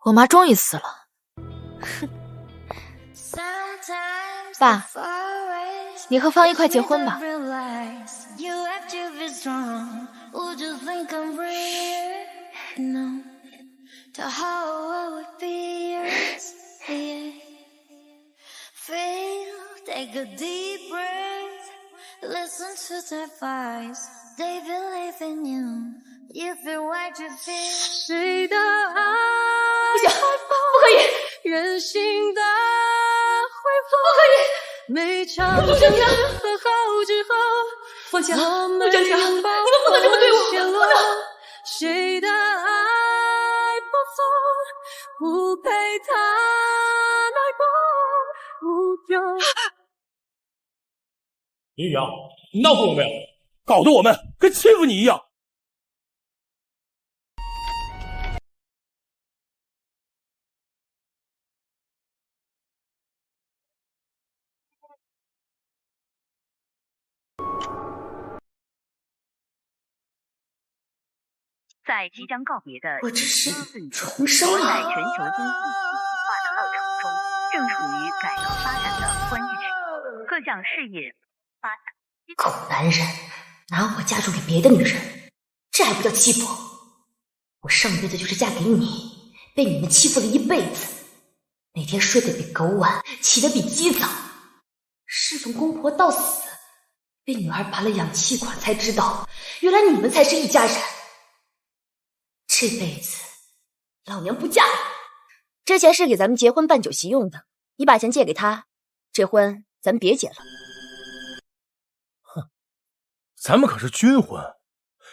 我媽終於死了。爸，你和方一快結婚吧。谁的爱不行，不可以，任性的挥霍，不可以，每场和好之后，凤姐，我们陆江婷，你们不能这么对我，不能。谁的爱不错，不配他来过无忧。林宇阳，你闹够了没有？搞得我们跟欺负你一样。在即将告別的我只是重生了。在全球经济一体化的浪潮中，正處於改革發展的關鍵時刻，各項事業發展。狗男人拿我嫁妝給別的女人，這還不叫欺負？我上輩子就是嫁給你，被你們欺負了一輩子，每天睡得比狗晚，起得比雞早，侍從公婆到死，被女兒拔了氧氣管才知道，原來你們才是一家人。這輩子老娘不嫁了。這錢是給咱們結婚辦酒席用的，你把錢借給他，這婚咱們別結了。哼，咱們可是軍婚，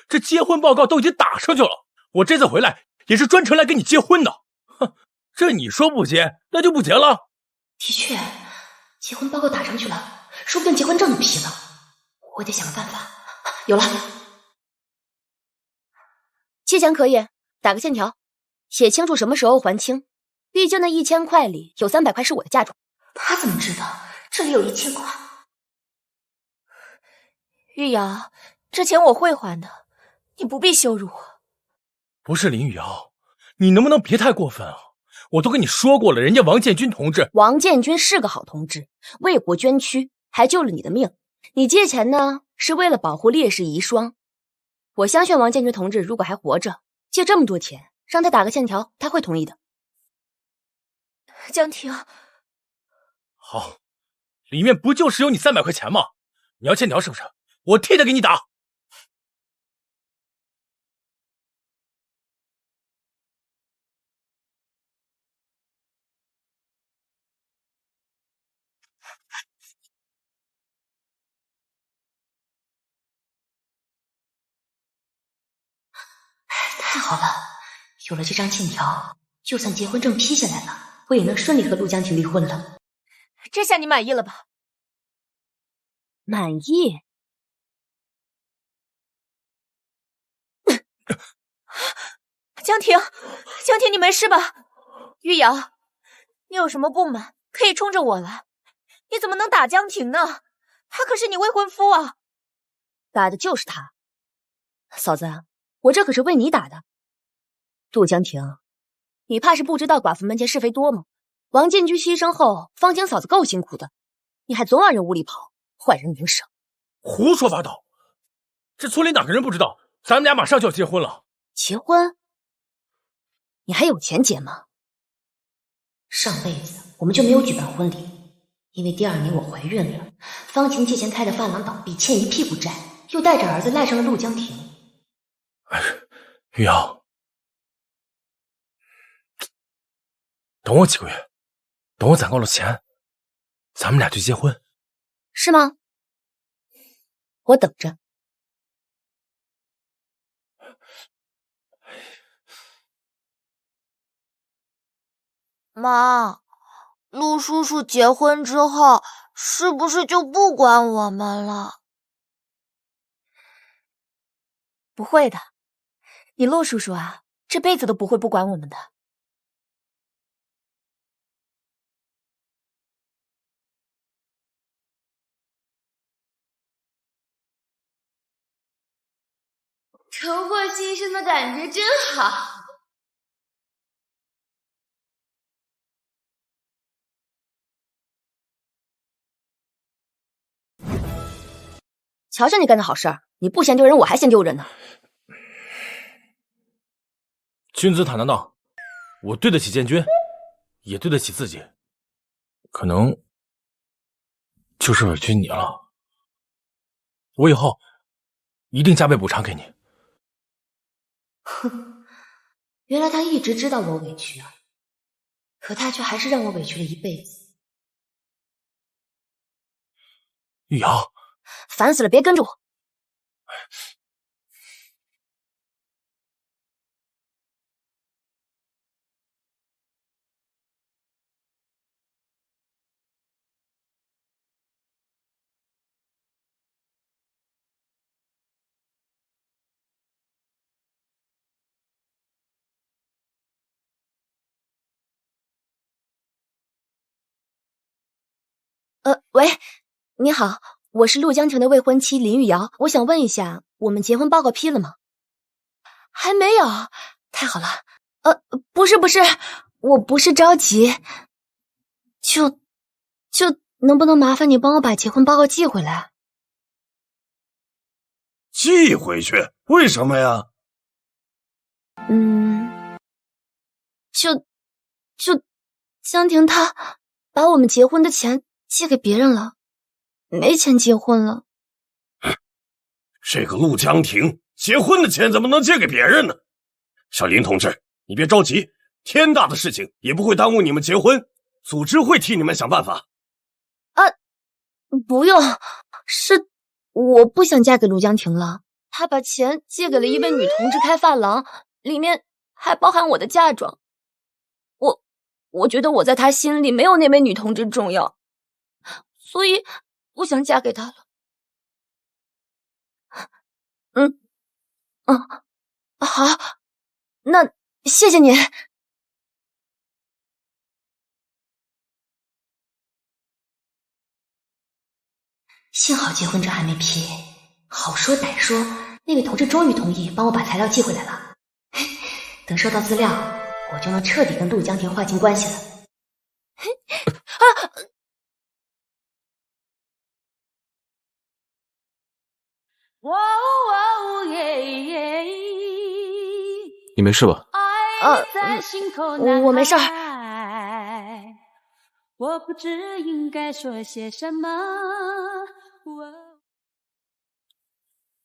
這結婚報告都已經打上去了，我這次回來也是專程來跟你結婚的。哼，這你說不結，那就不結了。的確，結婚報告打上去了，說不定結婚證就批了。我得想個辦法。有了，借錢可以打個欠條，寫清楚什麼時候還清。畢竟那1000塊裡有300塊是我的嫁妝。他怎麼知道這裡有1000塊？玉瑤，這錢我會還的，你不必羞辱我。不是林雨瑤，你能不能別太過分啊？我都跟你說過了，人家王建軍同志，王建軍是個好同志，為國捐軀，還救了你的命。你借錢呢，是為了保護烈士遺孀。我相信王建軍同志如果還活着，借這麼多錢，讓他打個欠條，他會同意的。江婷，好，裡面不就是有你300塊錢嗎？你要欠條是不是？我替他給你打。太好了，有了這張欠條，就算結婚證批下來了，我也能順利和陸江婷離婚了。這下你滿意了吧？滿意？江婷，江婷，你沒事吧？玉瑤，你有什麼不滿可以衝着我來，你怎麼能打江婷呢？他可是你未婚夫啊！打的就是他。嫂子，我這可是為你打的。陸江婷，你怕是不知道寡婦門前是非多嗎？王建軍犧牲後，方晴嫂子夠辛苦的，你還總往人屋裡跑，壞人名聲。胡說八道！這村裡哪個人不知道，咱們倆馬上就要結婚了。結婚？你還有錢結嗎？上輩子我們就沒有舉辦婚禮，因為第2年我懷孕了，方晴借錢開的髮廊倒閉，欠一屁股債，又帶着兒子賴上了陸江婷。哎，玉瑤，等我幾個月，等我攢夠了錢，咱們倆就結婚。是嗎？我等着。媽，陸叔叔結婚之後，是不是就不管我們了？不會的，你洛叔叔啊，這輩子都不會不管我們的。重获新生的感覺真好。瞧瞧你幹的好事儿，你不嫌丟人，我還嫌丟人呢。君子坦荡荡，我對得起建軍，也對得起自己，可能就是委屈你了。我以後一定加倍補償給你。哼，原來他一直知道我委屈啊，可他卻還是讓我委屈了一輩子。玉瑤，煩死了，別跟着我。喂，你好，我是陆江婷的未婚妻林玉瑶，我想問一下，我們結婚報告批了嗎？還沒有，太好了。不是，我不是着急，就能不能麻煩你幫我把結婚報告寄回來？寄回去？為什麼呀？就江婷她把我們結婚的錢借給別人了，沒錢結婚了。這個陸江婷結婚的錢怎麼能借給別人呢？小林同志，你別着急，天大的事情也不會耽誤你們結婚，組織會替你們想辦法。不用，是我不想嫁給陸江婷了，他把錢借給了一位女同志開髮廊，裡面還包含我的嫁妝。我覺得我在他心裡沒有那位女同志重要，所以不想嫁給他了。好，那謝謝你。幸好結婚證還沒批，好說歹說，那位同志終於同意幫我把材料寄回來了。等收到資料，我就能徹底跟陸江婷劃清關係了。你沒事吧？我沒事兒。我不知應該說些什麼。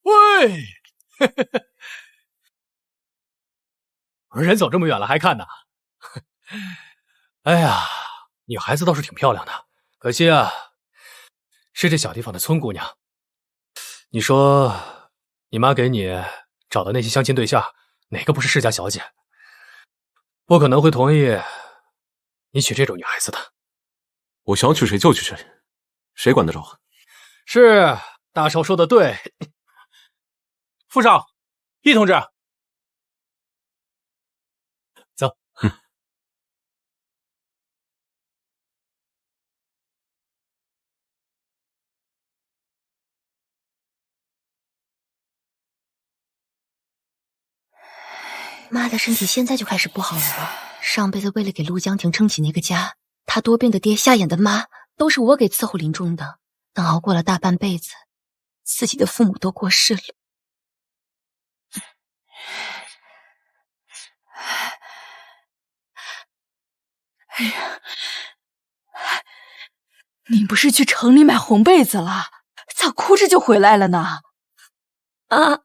喂，我說人走這麼遠了還看呢？哎呀，女孩子倒是挺漂亮的，可惜啊，是這小地方的村姑娘。你說，你媽給你找的那些相親對象，哪個不是世家小姐？不可能會同意你娶這種女孩子的。我想娶誰就娶誰，誰管得着？是，大少說的對。副少，易同志，走。媽的身體現在就開始不好了。上輩子為了給陸江婷撐起那個家，他多病的爹、瞎眼的媽，都是我給伺候臨終的。等熬過了大半輩子，自己的父母都過世了。哎呀，你不是去城裡買紅被子了？咋哭着就回來了呢？啊，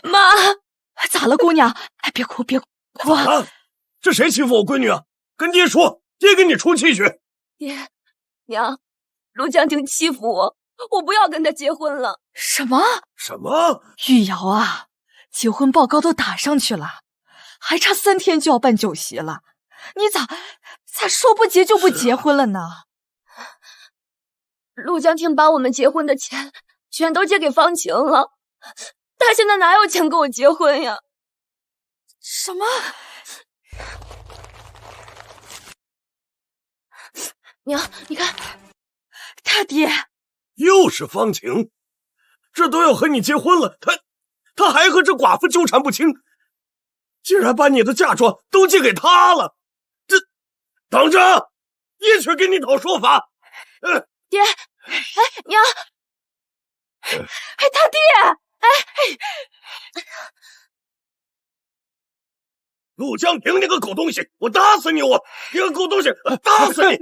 媽，咋了，姑娘？哎，別哭，別哭啊！這誰欺負我閨女啊？跟爹說，爹給你出氣去。爹娘，陸江婷欺負我，我不要跟他結婚了。什麼？什麼？玉瑤啊，結婚報告都打上去了，還差3天就要辦酒席了，你咋說不結就不結婚了呢？陸江婷把我們結婚的錢全都借給方晴了，他現在哪有錢跟我結婚呀？什么？娘，你看，他爹又是方晴，这都要和你结婚了，他还和这寡妇纠纏不清，竟然把你的嫁妆都寄給他了。这，等着，一起給你討說法。爹，哎，娘，哎，他爹，陆江平，你個狗東西，我打死你！你個狗東西，打死你！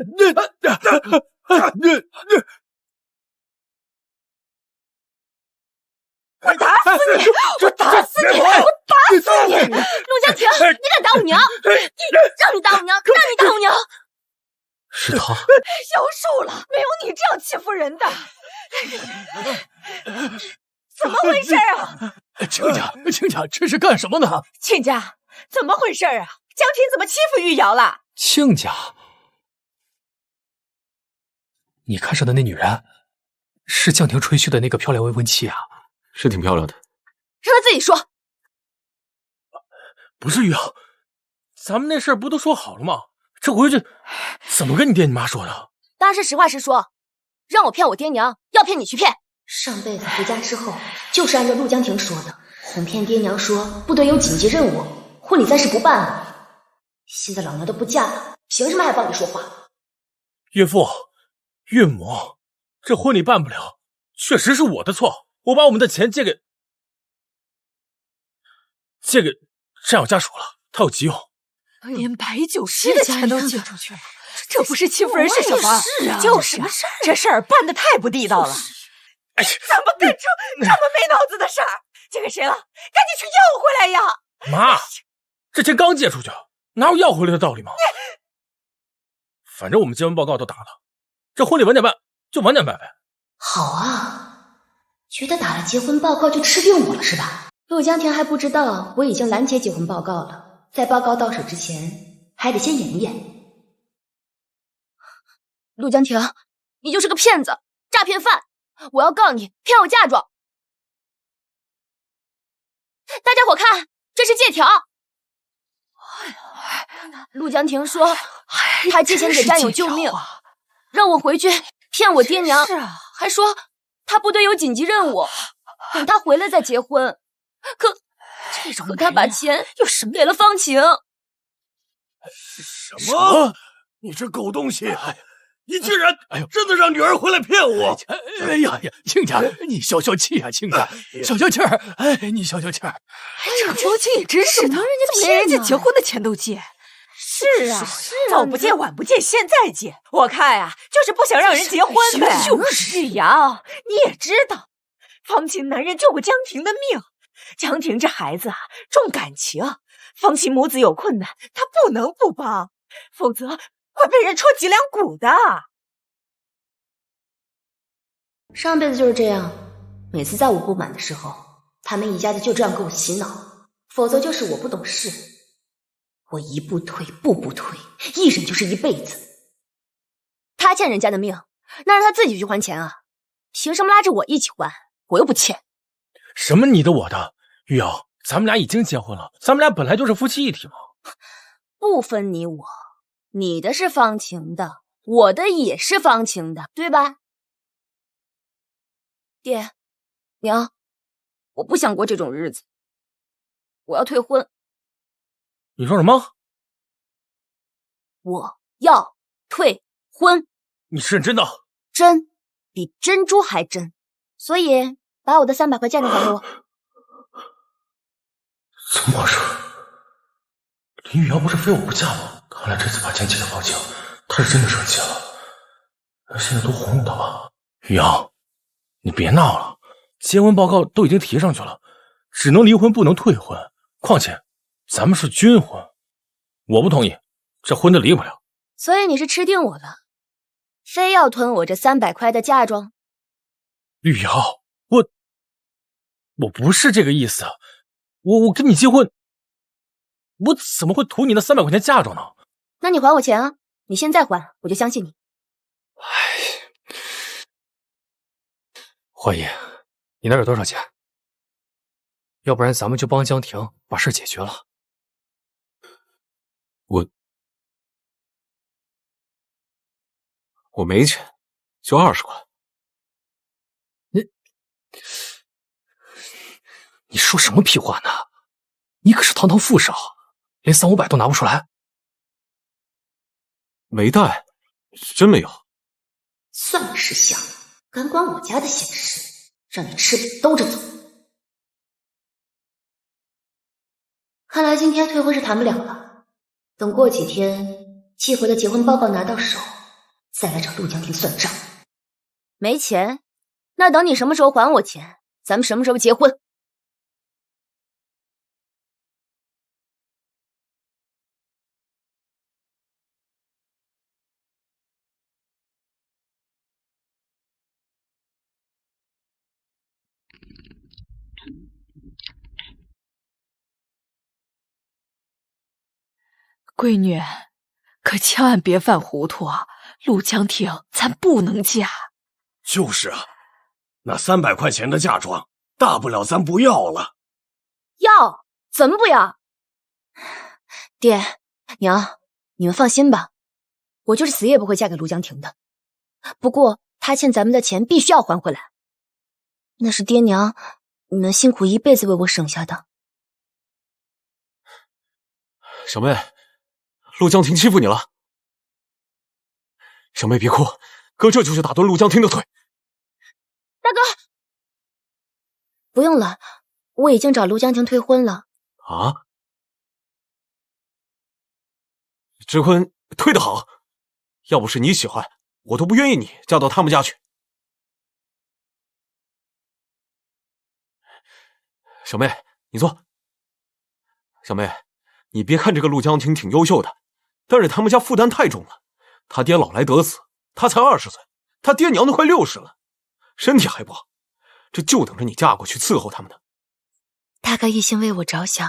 我打死你！我打死你！我打死你！陆江婷，你敢打我娘？让你打我娘，让你打我娘！是他，消受了，没有你这样欺負人的。怎么回事啊？亲家，这是幹什麼呢？親家，怎麼回事啊？江婷怎麼欺負玉瑤了？親家，你看上的那女人，是江婷吹噓的那個漂亮未婚妻啊？是挺漂亮的。讓他自己說。不是玉瑤，咱們那事兒不都說好了嗎？這回去怎麼跟你爹你媽說的？當然是實話實說，讓我騙我爹娘，要騙你去騙。上輩子回家之後，就是按照陸江婷說的，哄騙爹娘說部隊有緊急任務，婚禮暫時不辦了。現在老娘都不嫁了，憑什麼還幫你說話？岳父、岳母，這婚禮辦不了，確實是我的錯，我把我們的錢借給戰友家屬了，他有急用。連擺酒席的錢都借出去了，這不是欺負人是什麼？是啊，就是啊，這事兒辦得太不地道了。哎，怎麼幹出這麼沒腦子的事兒？借給誰了？趕緊去要回來呀！媽，這錢剛借出去，哪有要回來的道理嗎？反正我們結婚報告都打了，這婚禮晚點辦就晚點辦唄。好啊，覺得打了結婚報告就吃定我了是吧？陸江婷還不知道我已經攔截結婚報告了，在報告到手之前還得先演一演。陸江婷，你就是個騙子，詐騙犯！我要告你騙我嫁妝！大家伙看，這是借條。陸江婷說，他借錢給戰友救命，讓我回去騙我爹娘，還說他部隊有緊急任務，等他回來再結婚。可他把錢又給了方晴。什麼？你這狗東西！你竟然真的讓女兒回來騙我！哎呀，親家，你消消氣啊，親家，消消氣兒！哎，你消消氣兒！這周青也真是的，連人家結婚的錢都借。是啊，早不借晚不借，現在借。我看呀，就是不想讓人結婚唄。就是玉瑤，你也知道，方晴男人救過江婷的命，江婷這孩子啊重感情，方晴母子有困難，他不能不幫，否則會被人戳脊梁骨的。上輩子就是這樣，每次在我不滿的時候，他們一家子就這樣給我洗腦，否則就是我不懂事，我一步退步步退，一忍就是一輩子。他欠人家的命，那讓他自己去還錢啊，憑什麼拉着我一起還？我又不欠。什麼你的我的，玉瑤，咱們倆已經結婚了，咱們倆本來就是夫妻一體嘛，不分你我，你的是方晴的，我的也是方晴的，對吧？爹娘，我不想過這種日子，我要退婚。你說什麼？我要退婚。你是認真的？真，比珍珠還真。所以把我的300塊嫁妝還給我。怎麼回事？林玉瑤不是非我不嫁嗎？看來這次把錢借給方晴，她是真的生氣了。現在都哄哄她吧。玉瑤，你別鬧了，結婚報告都已經提上去了，只能離婚不能退婚。況且咱們是軍婚，我不同意，這婚都離不了。所以你是吃定我的，非要吞我這300塊的嫁妝？玉瑤，我不是這個意思，我跟你結婚，我怎麼會圖你那300塊錢嫁妝呢？那你還我錢啊！你現在還，我就相信你。華姨，你那有多少錢？要不然咱们就幫江婷把事解決了。我沒錢，就20塊。你說什麼屁話呢？你可是堂堂副少，連300-500都拿不出來。沒帶，真沒有。算你识相，敢管我家的閒事，讓你吃飽兜着走。看來今天退婚是談不了了，等過幾天寄回的結婚報告拿到手，再來找陸江婷算賬。沒錢？那等你什麼時候還我錢，咱們什麼時候結婚？閨女，可千萬別犯糊塗啊！陸江婷，咱不能嫁。就是啊，那300塊錢的嫁妝，大不了咱不要了。要？怎麼不要？爹娘，你們放心吧，我就是死也不會嫁給陸江婷的。不過他欠咱們的錢必須要還回來，那是爹娘你們辛苦一輩子為我省下的。小妹，陸江婷欺負你了。小妹別哭，哥這就去打斷陸江婷的腿。大哥，不用了，我已經找陸江婷退婚了。啊？這婚退得好，要不是你喜歡，我都不願意你嫁到他們家去。小妹，你坐。小妹，你別看這個陸江婷挺優秀的，但是他們家負擔太重了。他爹老來得子，他才20歲，他爹娘都快60了，身體還不好，這就等着你嫁過去伺候他們呢。大哥一心為我着想，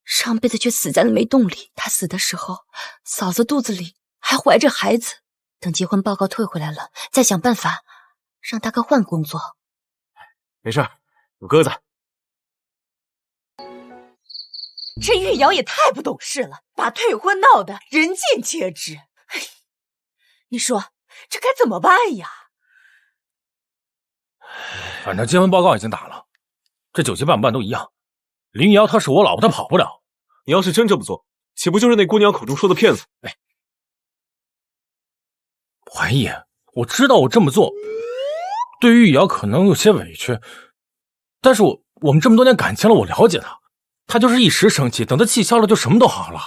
上輩子卻死在了煤洞裡。他死的時候，嫂子肚子裡還懷着孩子。等結婚報告退回來了，再想辦法讓大哥換工作。沒事，有鴿子。這玉瑤也太不懂事了，把退婚鬧得人盡皆知。你說這該怎麼辦呀？反正結婚報告已經打了，這酒席辦不辦都一樣。林玉瑤她是我老婆，她跑不了。你要是真這麼做，豈不就是那姑娘口中說的騙子？哎，懷疑，我知道我這麼做對於玉瑤可能有些委屈，但是我們這麼多年感情了，我了解她，她就是一時生氣，等她氣消了就什麼都好了。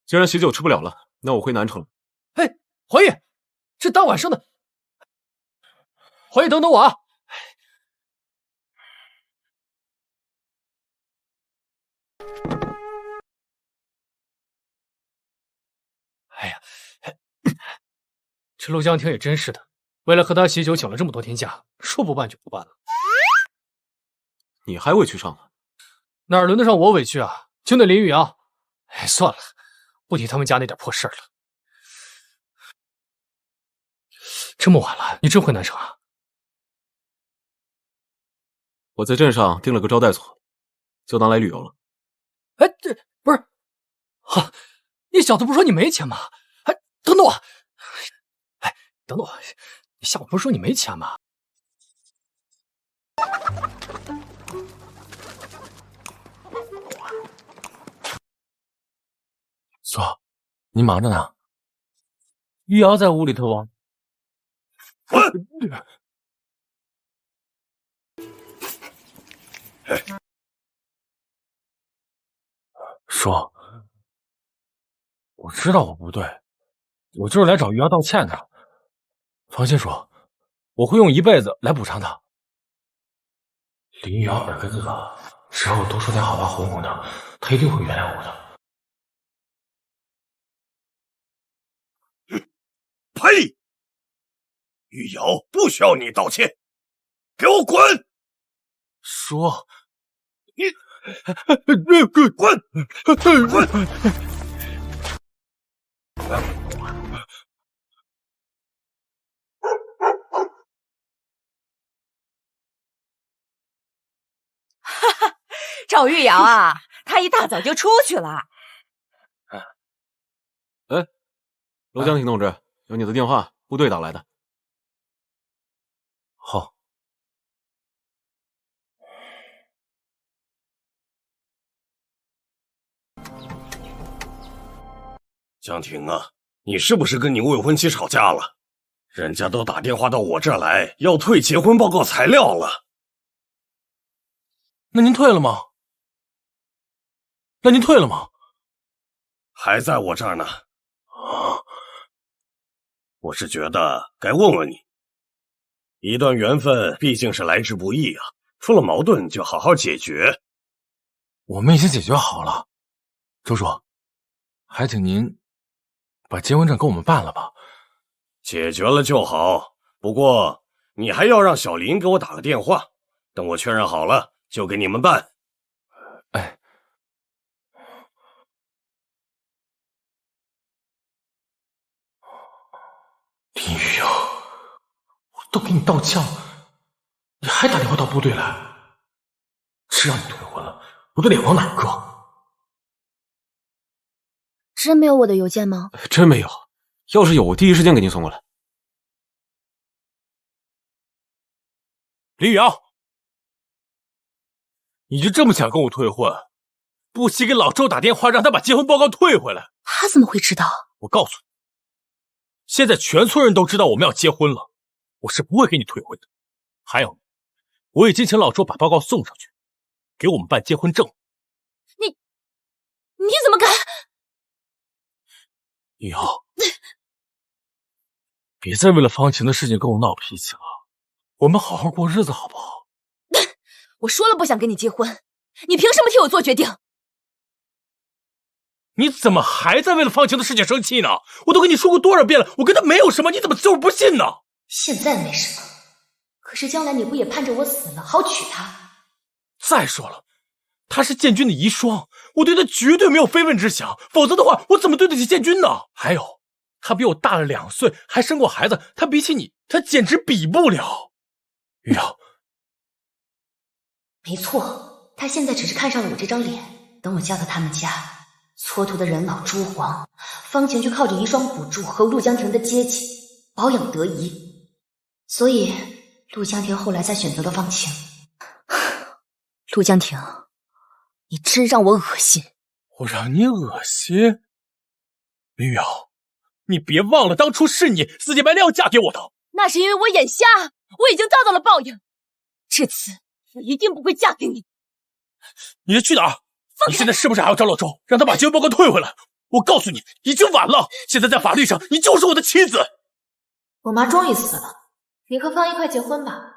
既然喜酒吃不了了，那我回南城了。嘿，怀疑，這大晚上的，懷疑等等我啊！哎呀，这陆江婷也真是的，为了和他喜酒請了這麼多天假，說不辦就不辦了。你還委屈上了？哪輪得上我委屈啊？就那林玉瑤，哎，算了，不提他們家那點破事兒了。這麼晚了，你真回南城啊？我在鎮上訂了個招待所，就當來旅遊了。哎，這不是，哈，你小子不是說你沒錢嗎？哎，等等我，哎，等等我，你下午不是說你沒錢嗎？說，你忙着呢。玉瑤在屋裡頭啊。說，我知道我不对，我就是來找玉瑤道歉的。放心說，我會用一輩子來補償她。林玉瑤耳根子軟，只要我多說點好話哄哄她，她一定會原諒我的。呸！玉瑤不需要你道歉，給我滾！說，你滾！趙玉瑶啊，他一大早就出去了。哎，罗江亭同志，有你的电话，部队打来的。好。江婷啊，你是不是跟你未婚妻吵架了？人家都打電話到我這兒來，要退結婚報告材料了。那您退了嗎？還在我這兒呢。我是覺得該問問你，一段緣分畢竟是來之不易啊，出了矛盾就好好解決。我們已經解決好了，周叔，還請您把結婚證給我們辦了吧。解決了就好，不過你還要讓小林給我打個電話，等我確認好了就給你們辦。哎，林雨瑶，我都給你道歉了，你還打電話到部隊來，只要你退婚了，我的臉往哪兒擱？真沒有我的郵件嗎？真沒有，要是有，我第一時間給您送過來。林雨瑶，你就這麼想跟我退婚？不惜給老周打電話，讓他把結婚報告退回來。他怎麼會知道？我告訴你，現在全村人都知道我們要結婚了，我是不會給你退婚的。還有，我已經請老周把報告送上去，給我們辦結婚證。你怎麼敢？以後別再為了方晴的事情跟我鬧脾氣了，我們好好過日子好不好？我說了不想跟你結婚，你憑什麼替我做決定？你怎麼還在為了方晴的事情生氣呢？我都跟你說過多少遍了，我跟他沒有什麼，你怎麼就是不信呢？現在沒什麼，可是將來你不也盼着我死了好娶她？再說了，她是建軍的遺孀，我對她絕對沒有非分之想，否則的話我怎麼對得起建軍呢？還有，她比我大了2歲，還生過孩子，她比起你，她簡直比不了。玉瑶，沒錯，她現在只是看上了我這張臉，等我嫁到他們家，蹉跎的人老珠黃，方晴就靠着遺孀補助和陸江亭的接濟保養得宜，所以陸江亭後來才選擇了方晴。陸江亭，你真讓我惡心！我讓你惡心？林玉瑶，你別忘了當初是你死乞白賴要嫁給我的。那是因為我眼瞎，我已經遭到了報應。這次我一定不會嫁給你。你是去哪兒？你現在是不是還要找老周，讓他把結婚報告退回來？我告訴你，已經晚了。現在在法律上，你就是我的妻子。我媽終於死了，你和方一快結婚吧。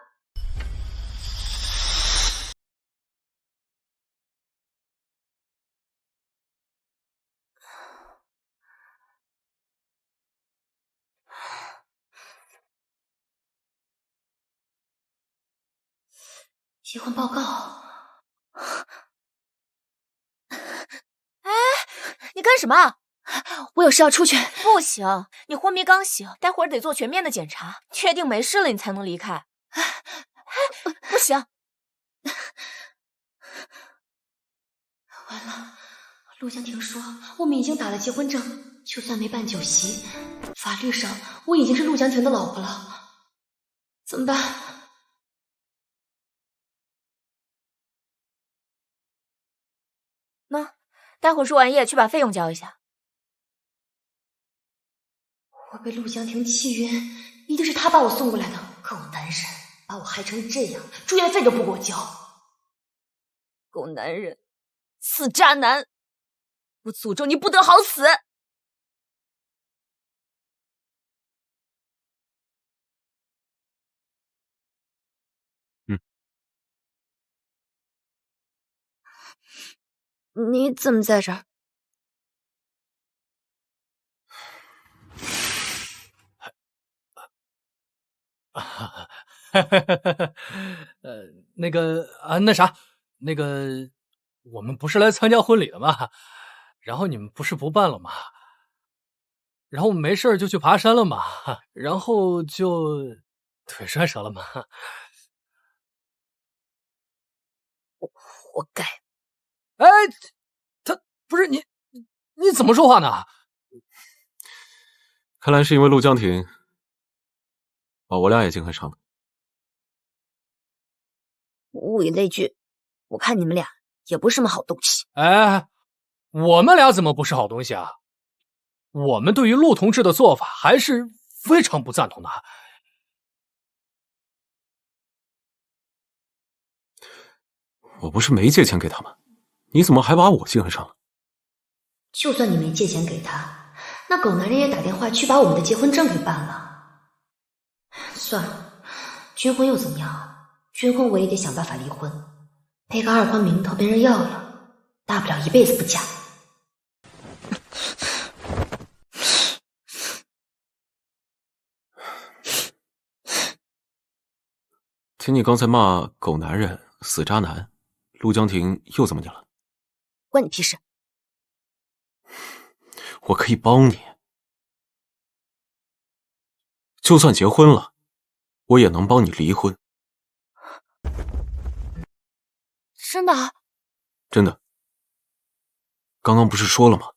结婚報告。哎，你幹什麼？我有事要出去。不行，你昏迷刚醒，待會兒得做全面的檢查，確定沒事了你才能離開。不行。完了，陸江亭說我們已經打了結婚證，就算沒辦酒席，法律上我已經是陸江亭的老婆了。怎麼辦？那待會兒輸完液去把費用交一下。我被陸江亭氣暈，一定是他把我送過來的，狗男人把我害成這樣，住院費都不給我交。狗男人，死渣男，我詛咒你不得好死！你怎麼在這兒？那個，我們不是來參加婚禮的嗎？然後你們不是不辦了嗎？然後沒事就去爬山了嘛，然後就腿摔折了嘛。活该！哎，他不是你怎么说话呢？看来是因为陆江亭把我俩也记恨上了。物以类聚，我看你们俩也不是什么好东西。哎，我们俩怎么不是好东西啊？我们对于陆同志的做法还是非常不赞同的。我不是没借钱给他吗？你怎么还把我记恨上了？就算你没借钱给他，那狗男人也打電話去把我們的結婚證給辦了。算了，軍婚又怎麼樣？軍婚我也得想辦法離婚，賠個二婚名頭被人要了，大不了一輩子不嫁。听你剛才罵狗男人、死渣男，陸江亭又怎麼你了？關你屁事！我可以幫你，就算結婚了，我也能幫你離婚。真的？真的。剛剛不是說了嗎？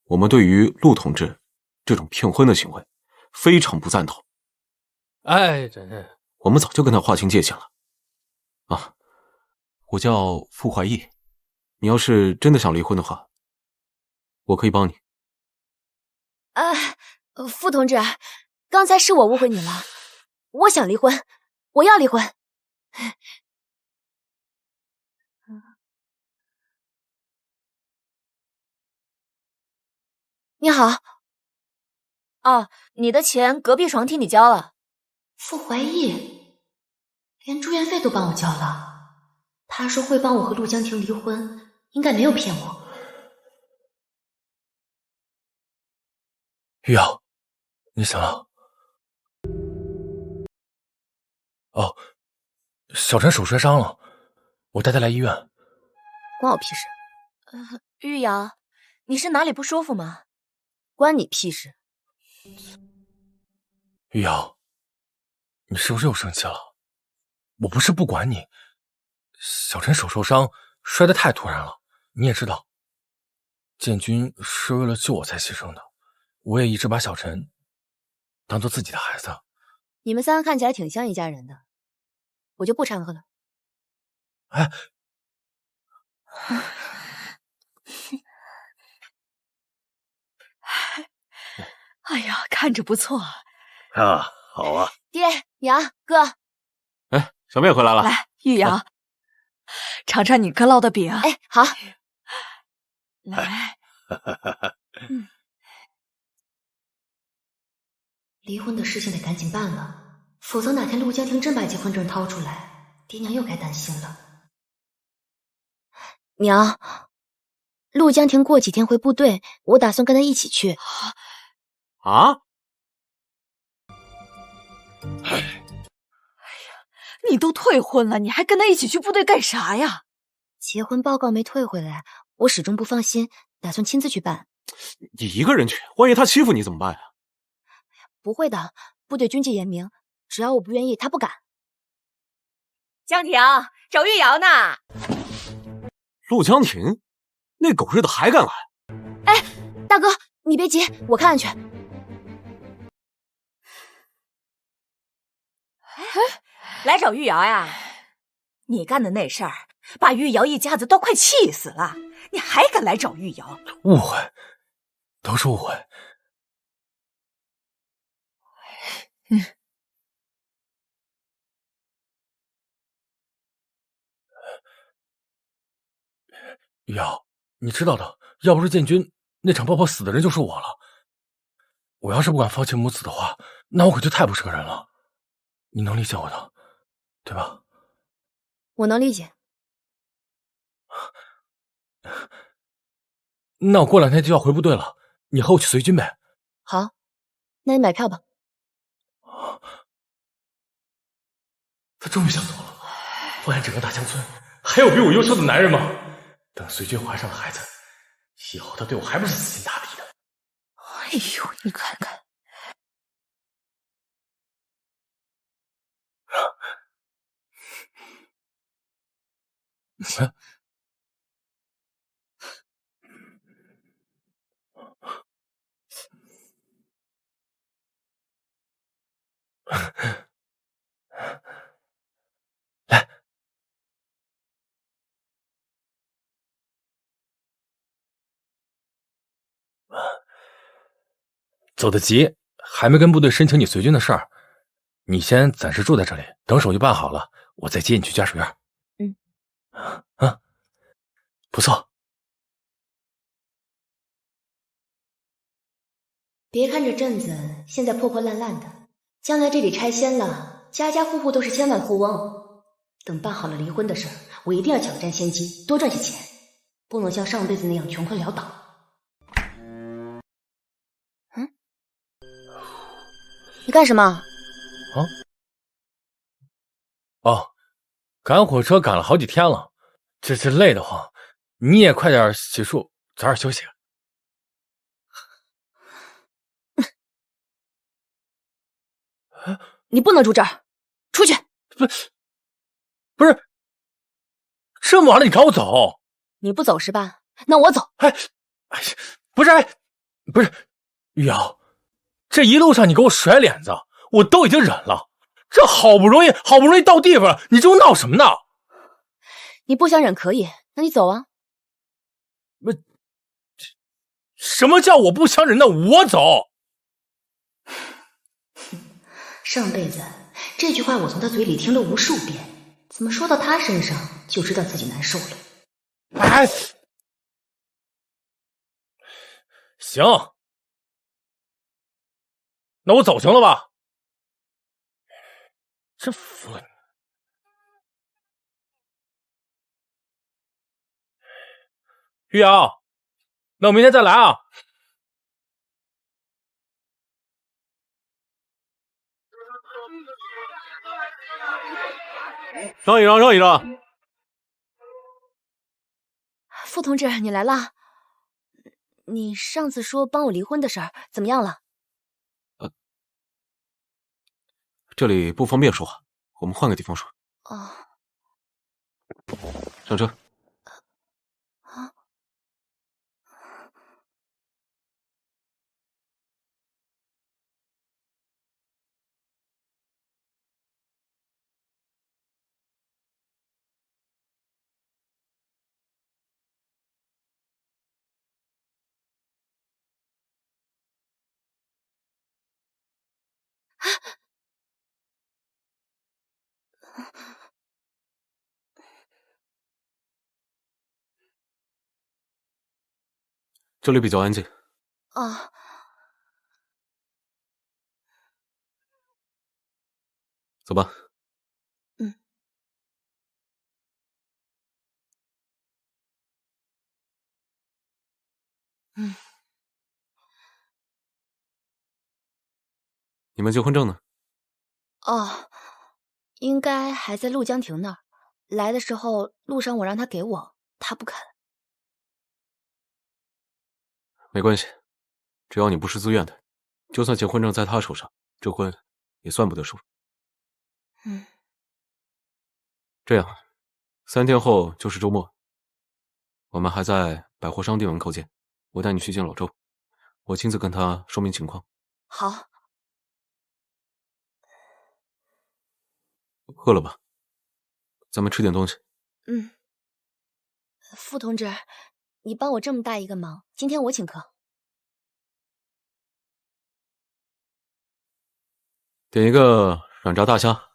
我們對於陸同志這種騙婚的行為非常不贊同。哎，真是。我們早就跟他劃清界限了。啊，我叫傅懷義，你要是真的想離婚的話，我可以幫你。傅同志，剛才是我誤會你了，我想離婚，我要離婚。你好。哦，你的錢隔壁床替你交了。傅懷義連住院費都幫我交了，他說會幫我和陸江亭離婚，應該沒有騙我。玉瑤，你醒了？哦，小陳手摔傷了，我帶他來醫院。關我屁事。玉瑤，你是哪裡不舒服嗎？關你屁事。玉瑤，你是不是又生氣了？我不是不管你，小陳手受傷，摔得太突然了。你也知道，建軍是為了救我才犧牲的，我也一直把小陳當做自己的孩子。你們三個看起來挺像一家人的，我就不摻和了。哎，哎呀，看着不錯啊，好啊。爹娘哥，哎，小妹回來了。來，玉瑤，嘗嘗你哥烙的餅。哎，好。來。離婚的事情得趕緊辦了，否則哪天陸江亭真把結婚證掏出來，爹娘又該擔心了。娘，陸江亭過幾天回部隊，我打算跟他一起去。啊？哎呀，你都退婚了，你還跟他一起去部隊幹啥呀？結婚報告沒退回來，我始終不放心，打算親自去辦。你一個人去，萬一他欺負你怎麼辦呀？不會的，部隊軍紀嚴明，只要我不願意，他不敢。江亭，找玉瑤呢。陸江亭，那狗日的還敢來！哎，大哥，你別急，我看看去。來找玉瑤呀？你幹的那事兒，把玉瑤一家子都快氣死了，你還敢來找玉瑤？誤會，都是誤會。玉瑤，你知道的，要不是建軍，那場爆破死的人就是我了。我要是不敢放棄母子的話，那我可就太不是個人了。你能理解我的，對吧？我能理解。那我過兩天就要回部隊了，你和我去隨軍唄。好，那你買票吧。他終於想走了，發現整個大江村還有比我優秀的男人嗎？等隨軍懷上了孩子，以後他對我還不是死心塌地的。哎呦，你看看。来，走得急，还没跟部队申请你随军的事儿，你先暂时住在这里，等手续办好了，我再接你去家属院。不錯。別看這鎮子現在破破爛爛的，將來這裡拆遷了，家家戶戶都是千萬富翁。等辦好了離婚的事兒，我一定要搶佔先機，多賺些錢，不能像上輩子那樣窮困潦倒。你幹什麼？哦，趕火車趕了好幾天了，這累得慌。你也快點洗漱，早點休息。你不能住這兒，出去！不是，這麼晚了你趕我走？你不走是吧？那我走。不是，玉瑤，這一路上你給我甩臉子，我都已經忍了。這好不容易到地方了，你這鬧什麼呢？你不想忍可以，那你走啊。什麼叫我不想忍？那我走。上輩子這句話我從他嘴裡聽了無數遍，怎麼說到他身上就知道自己難受了？行，那我走行了吧？真服了你。玉瑶，那我明天再來啊。讓一讓。傅同志，你來啦。你上次說幫我離婚的事兒怎麼樣了？這裡不方便說話，我們換個地方說。上車。這裡比較安靜。走吧。你們結婚證呢？應該還在陸江亭那兒。來的時候路上我讓他給我，他不肯。沒關係，只要你不是自願的，就算結婚證在他手上，這婚也算不得數。這樣，3天後就是周末，我們還在百貨商店門口見。我帶你去見老周，我親自跟他說明情況。好。餓了吧？咱們吃點東西。傅同志，你幫我這麼大一個忙，今天我請客。點一個軟炸大蝦，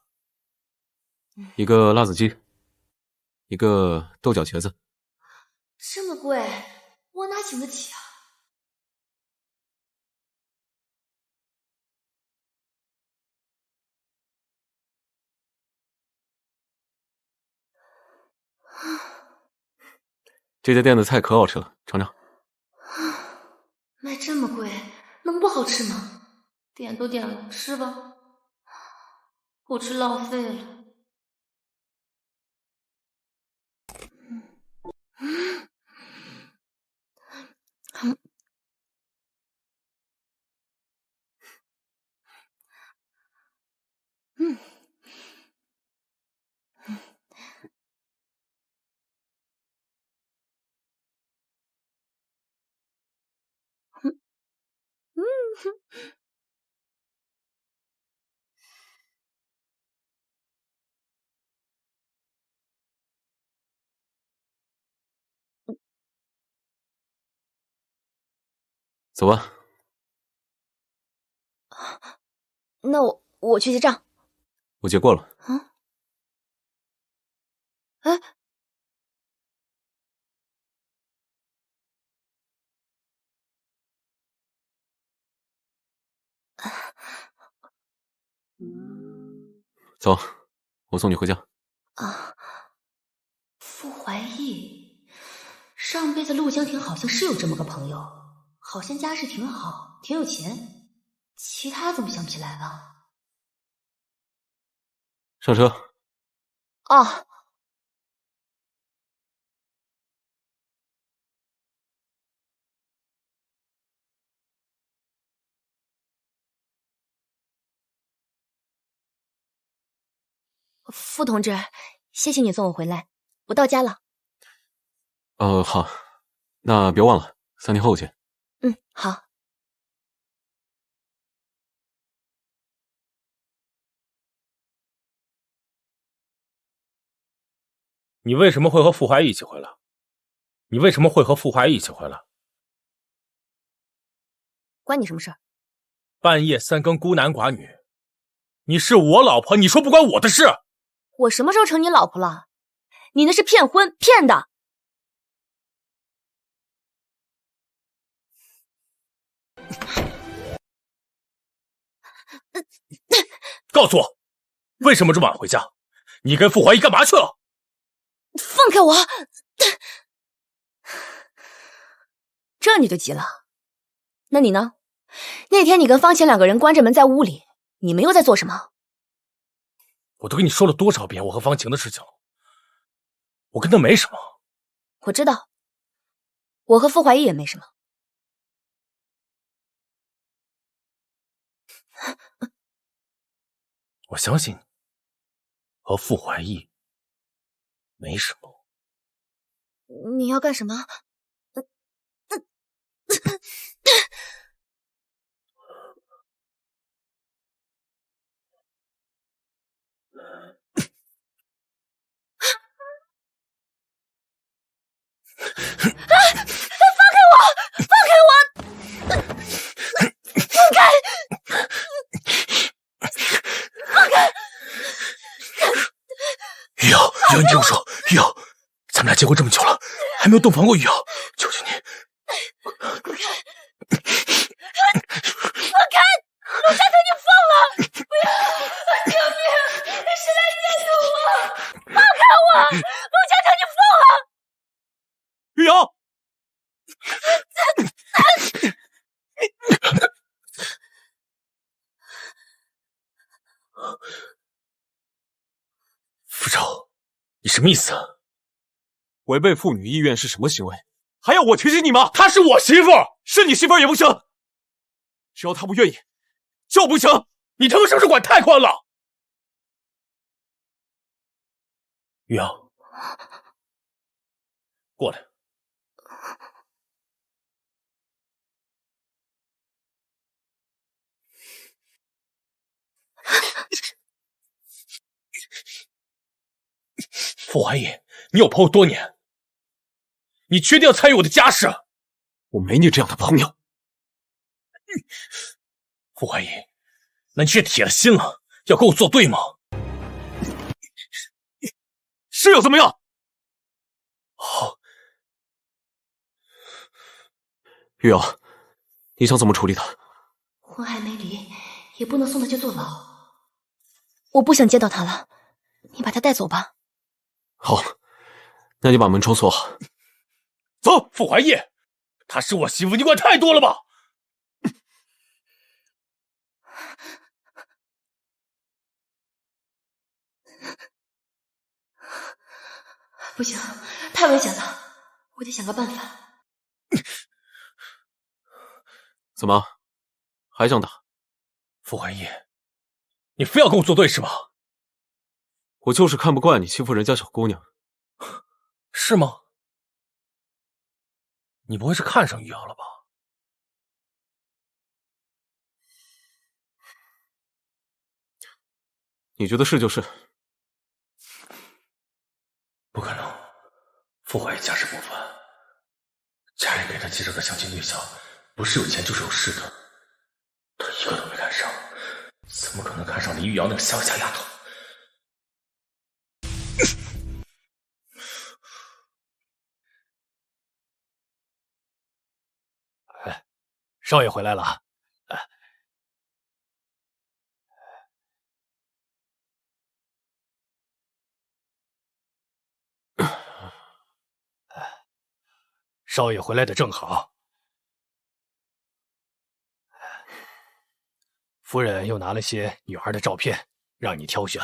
一個辣子雞，一個豆角茄子。這麼貴，我哪請得起啊？這家店的菜可好吃了，嘗嘗。賣這麼貴，能不好吃嗎？點都點了，吃吧。不吃浪費了。走吧。那我去结账。我结过了。嗯。哎。走，我送你回家。啊，傅怀义，上辈子陆江亭好像是有这么个朋友，好像家世挺好，挺有钱，其他怎么想不起来了？上车。哦。傅同志，谢谢你送我回来，我到家了。好，那别忘了3天后见。嗯，好。你为什么会和傅怀义一起回来？你为什么会和傅怀义一起回来？关你什么事？半夜3更孤男寡女，你是我老婆，你说不关我的事？我什么时候成你老婆了？你那是骗婚，骗的。告诉我，为什么这么晚回家？你跟傅怀义干嘛去了？放开我！这你就急了？那你呢？那天你跟方晴2个人关着门在屋里，你们又在做什么？我都跟你说了多少遍我和方晴的事情了，我跟他没什么。我知道，我和傅怀义也没什么。我相信你，和傅怀义没什么。你要干什么？放开我！放开我！放开！放开！玉瑶，你听我说，玉瑶，咱们俩结婚这么久了，还没有洞房过玉瑶，求求你，放开！放开！陆家腾，你放了！不要！救命！是来监督我！放开我！陆家腾，你放了！玉瑶。傅州，你什么意思啊？违背妇女意愿是什么行为？还要我提醒你吗？她是我媳妇儿，是你媳妇儿也不行。只要她不愿意，就不行。你他妈是不是管太宽了？玉瑶，过来。傅怀义，你有朋友多年，你确定要参与我的家事？我没你这樣的朋友。傅懷義，那你是鐵了心了，要跟我作對嗎？是又怎麼樣？好，玉瑤，你想怎麼處理他？婚還沒離，也不能送他去坐牢。我不想見到他了，你把他帶走吧。好，那你把門窗鎖好。走，傅懷義，她是我媳婦，你管太多了吧？不行，太危險了，我得想個辦法。怎麼，還想打？傅懷義，你非要跟我作對是吧？我就是看不慣你欺負人家小姑娘。是嗎？你不會是看上玉瑤了吧？你觉得是就是。不可能，傅华也家世不凡，家里给他介绍的相亲对象，不是有钱就是有势的，他一个都没看上，怎么可能看上李玉瑶那个乡下丫头？少爷回来了。少爷回来的正好。夫人又拿了些女孩的照片，让你挑选。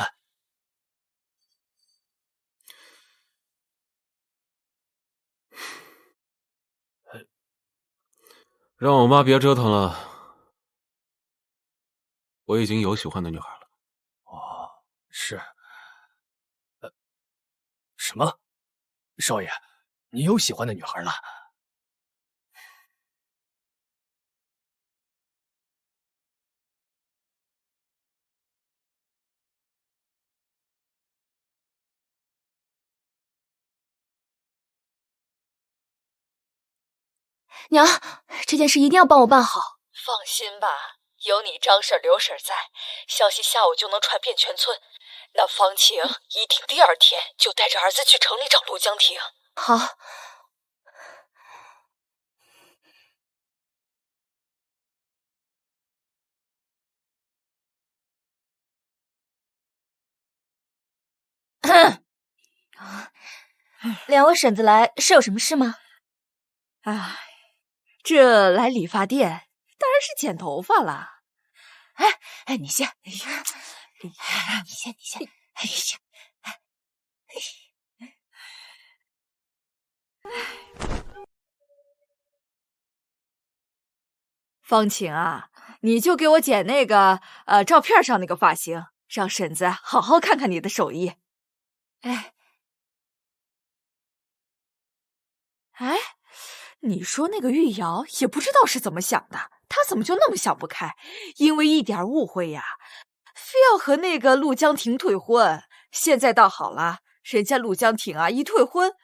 让我妈别折腾了。我已经有喜欢的女孩了。哦，是。什么？少爷，你有喜欢的女孩了？娘，这件事一定要帮我办好。放心吧，有你张婶、刘婶在，消息下午就能传遍全村。那方晴一定第2天就带着儿子去城里找陆江婷。好。两位婶子来是有什么事吗？哎，这来理发店当然是剪头发了。哎，你先，你先。哎呀，方晴啊，你就给我剪那个照片上那个发型，让婶子好好看看你的手艺。哎，你说那个玉瑶也不知道是怎么想的，她怎么就那么想不开，因为一点誤会呀，非要和那个陆江婷退婚。现在倒好了，人家陆江婷啊一退婚，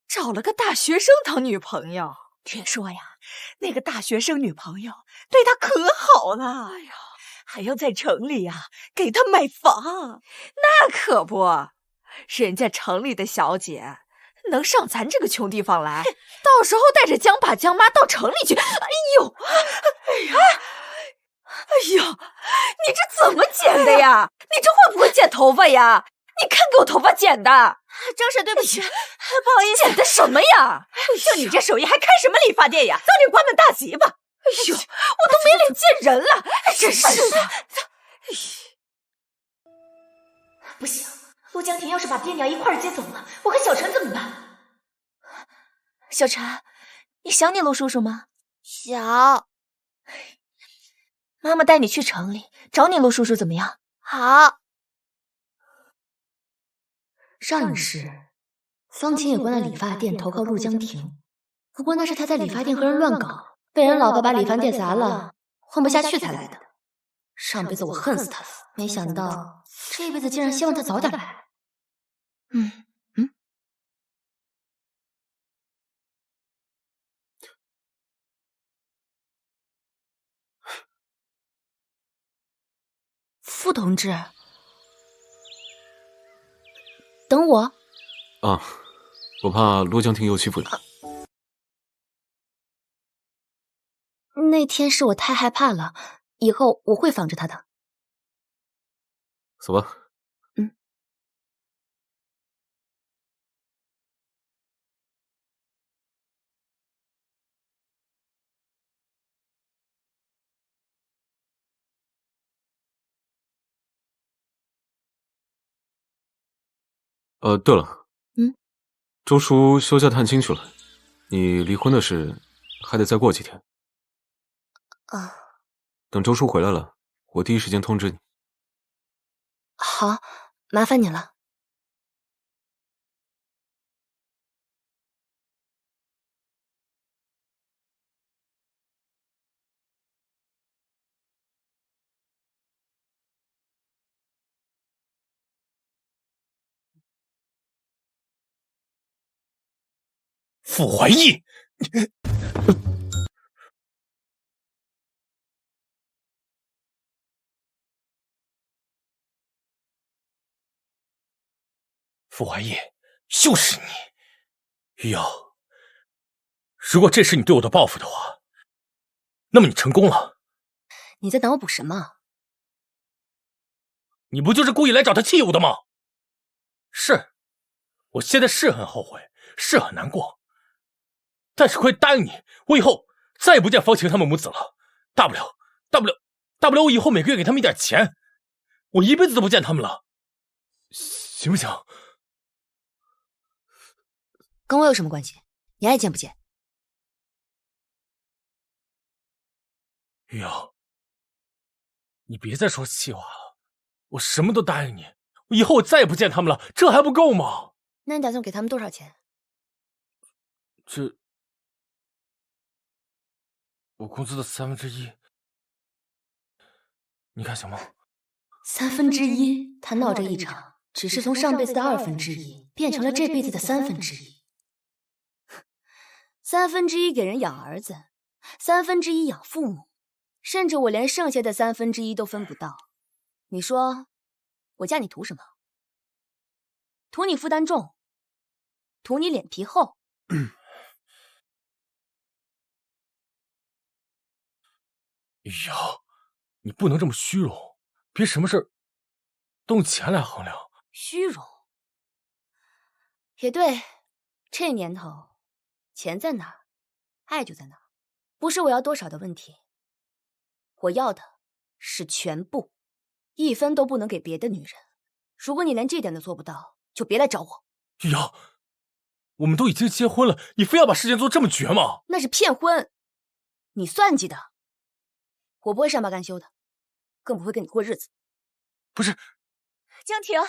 找了个大学生当女朋友。听说呀，那个大学生女朋友对他可好了，哎呀，还要在城里呀给他买房。那可不，人家城里的小姐能上咱这个穷地方来，到时候带着江爸江妈到城里去。哎呦，你这怎么剪的呀？你这会不会剪头发呀？你看给我头发剪的。张婶，对不起，不好意思。剪的什么呀？就你这手艺还开什么理发店呀？早点关门大吉吧！哎呦，我都没脸见人了，真是的。不行，陆江婷要是把爹娘一块儿接走了，我和小陈怎么办？小陈，你想你陆叔叔吗？想。妈妈带你去城里找你陆叔叔怎么样？好。上一世，方晴也关了理发店，投靠陆江婷。不过那是他在理发店和人乱搞，被人老婆把理发店砸了，混不下去才来的。上辈子我恨死他了，没想到这一辈子竟然希望他早点来。傅同志，等我。啊，我怕陆江婷又欺负你。那天是我太害怕了，以后我会防着他的。走吧。对了，周叔休假探亲去了，你离婚的事还得再过几天。等周叔回来了，我第一时间通知你。好，麻烦你了。傅懷義，傅怀義，就是你，余姚。如果這是你對我的報復的話，那麼你成功了。你在腦補什麼？你不就是故意來找他氣我的嗎？是，我現在是很後悔，是很難過，但是可以答應你，我以後再也不見方晴他們母子了。大不了，我以後每個月給他們一點錢，我一輩子都不見他們了，行不行？跟我有什麼關係？你愛見不見？余姚，你別再說氣話了，我什麼都答應你，以後我再也不見他們了，這還不夠嗎？那你打算給他們多少錢？我工資的1/3，你看行嗎？1/3，他鬧這一場，只是從上輩子的1/2變成了這輩子的1/3。1/3給人養兒子，1/3養父母，甚至我連剩下的1/3都分不到。你說，我嫁你圖什麼？图你負擔重，圖你臉皮厚。余姚，你不能這麼虛榮，別什麼事都用錢來衡量。虛榮？也對，這年頭，錢在哪兒，愛就在哪兒，不是我要多少的問題。我要的是全部，一分都不能給別的女人。如果你連這點都做不到，就別來找我。余姚，我們都已經結婚了，你非要把事情做這麼絕嗎？那是騙婚，你算計的。我不會善罷甘休的，更不會跟你過日子。不是，江婷，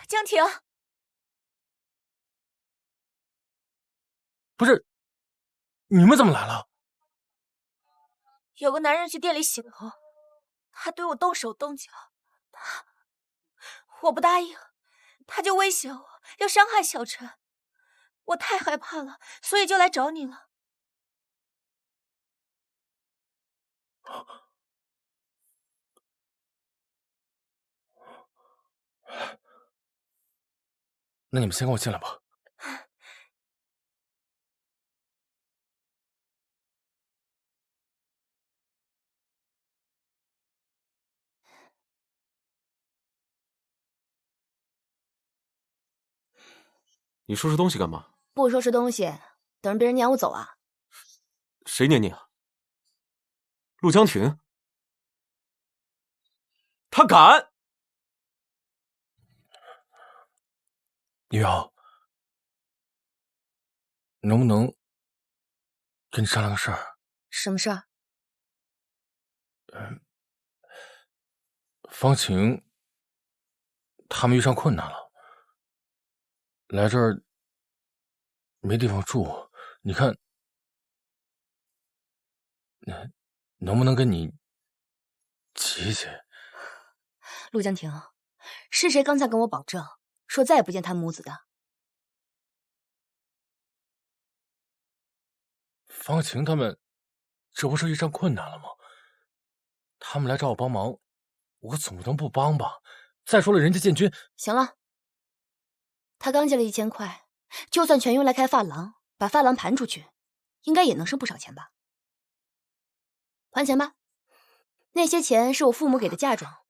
江婷，不是，你们怎麼來了？有個男人去店裡洗頭，他對我動手動腳，我不答應，他就威脅我要傷害小陳，我太害怕了，所以就來找你了。那你們先跟我進來吧。你收拾東西幹嘛？不收拾東西，等着別人攆我走啊？誰攆你啊？陸江婷，他敢！余姚，能不能跟你商量個事兒？什麼事兒？方晴他們遇上困難了，來這兒沒地方住，你看，能不能跟你擠擠？陸江婷，是誰剛才跟我保證說再也不見他母子的？方晴他們這不是遇上困難了嗎？他們來找我幫忙，我總不能不幫吧？再說了，人家建軍……行了，他剛借了1000塊，就算全用來開髮廊，把髮廊盤出去，應該也能剩不少錢吧？還錢吧，那些錢是我父母給的嫁妝，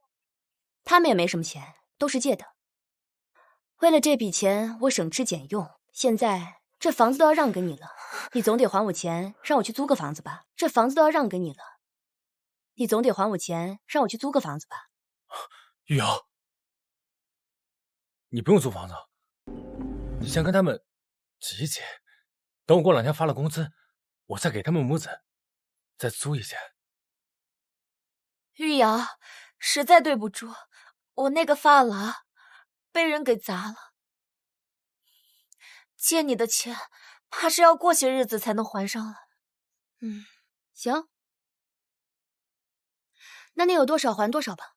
他們也沒什麼錢，都是借的。為了這筆錢，我省吃儉用，現在這房子都要讓給你了，你總得還我錢，讓我去租個房子吧？這房子都要讓給你了，你總得還我錢，讓我去租個房子吧？余姚，你不用租房子，你先跟他們擠一擠，等我過2天發了工資，我再給他們母子再租一間。余姚，實在對不住，我那個髮廊被人給砸了，借你的錢怕是要過些日子才能還上了。行，那你有多少還多少吧。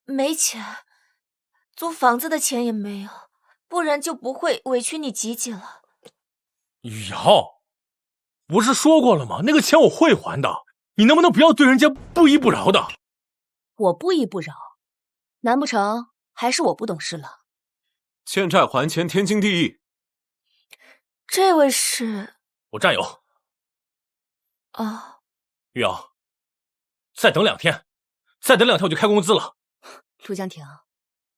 沒錢，租房子的錢也沒有，不然就不會委屈你吉吉了。雨瑤，不是說過了嗎？那個錢我會還的，你能不能不要對人家不依不饒的？我不依不饒，難不成還是我不懂事了？欠債還錢，天經地義。這位是我戰友。啊，雨瑤，再等2天，再等2天我就開工資了。陸江婷，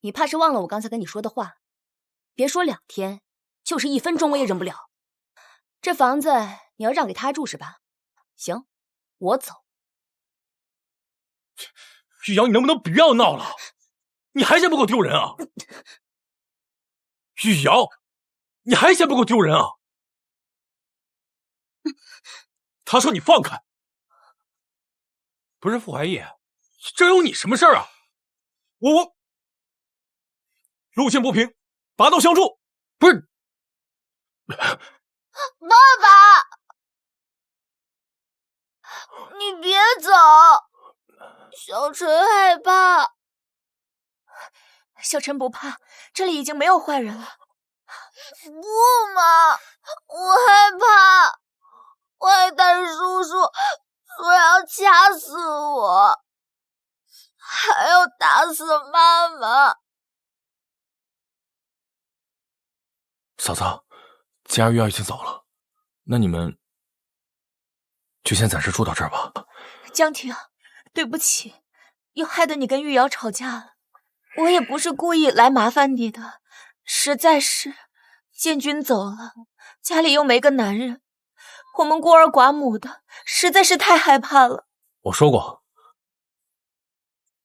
你怕是忘了我剛才跟你說的話，別說2天，就是1分鐘我也忍不了。這房子你要讓給他住是吧？行，我走。雨瑤，你能不能不要鬧了？你還嫌不夠丟人啊？雨瑤，你還嫌不夠丟人啊？他說你放開。不是傅怀义，这有你什麼事兒啊？我路見不平，拔刀相助。不是，爸爸，你別走，小陳害怕。小陳不怕，這裡已經沒有壞人了。不嘛，我害怕，壞蛋叔叔說要掐死我，還要打死媽媽。嫂子，既然玉瑶已經走了，那你們就先暫時住到這兒吧。江婷，對不起，又害得你跟玉瑤吵架了。我也不是故意來麻煩你的，實在是建軍走了，家裡又沒個男人，我們孤兒寡母的，實在是太害怕了。我說過，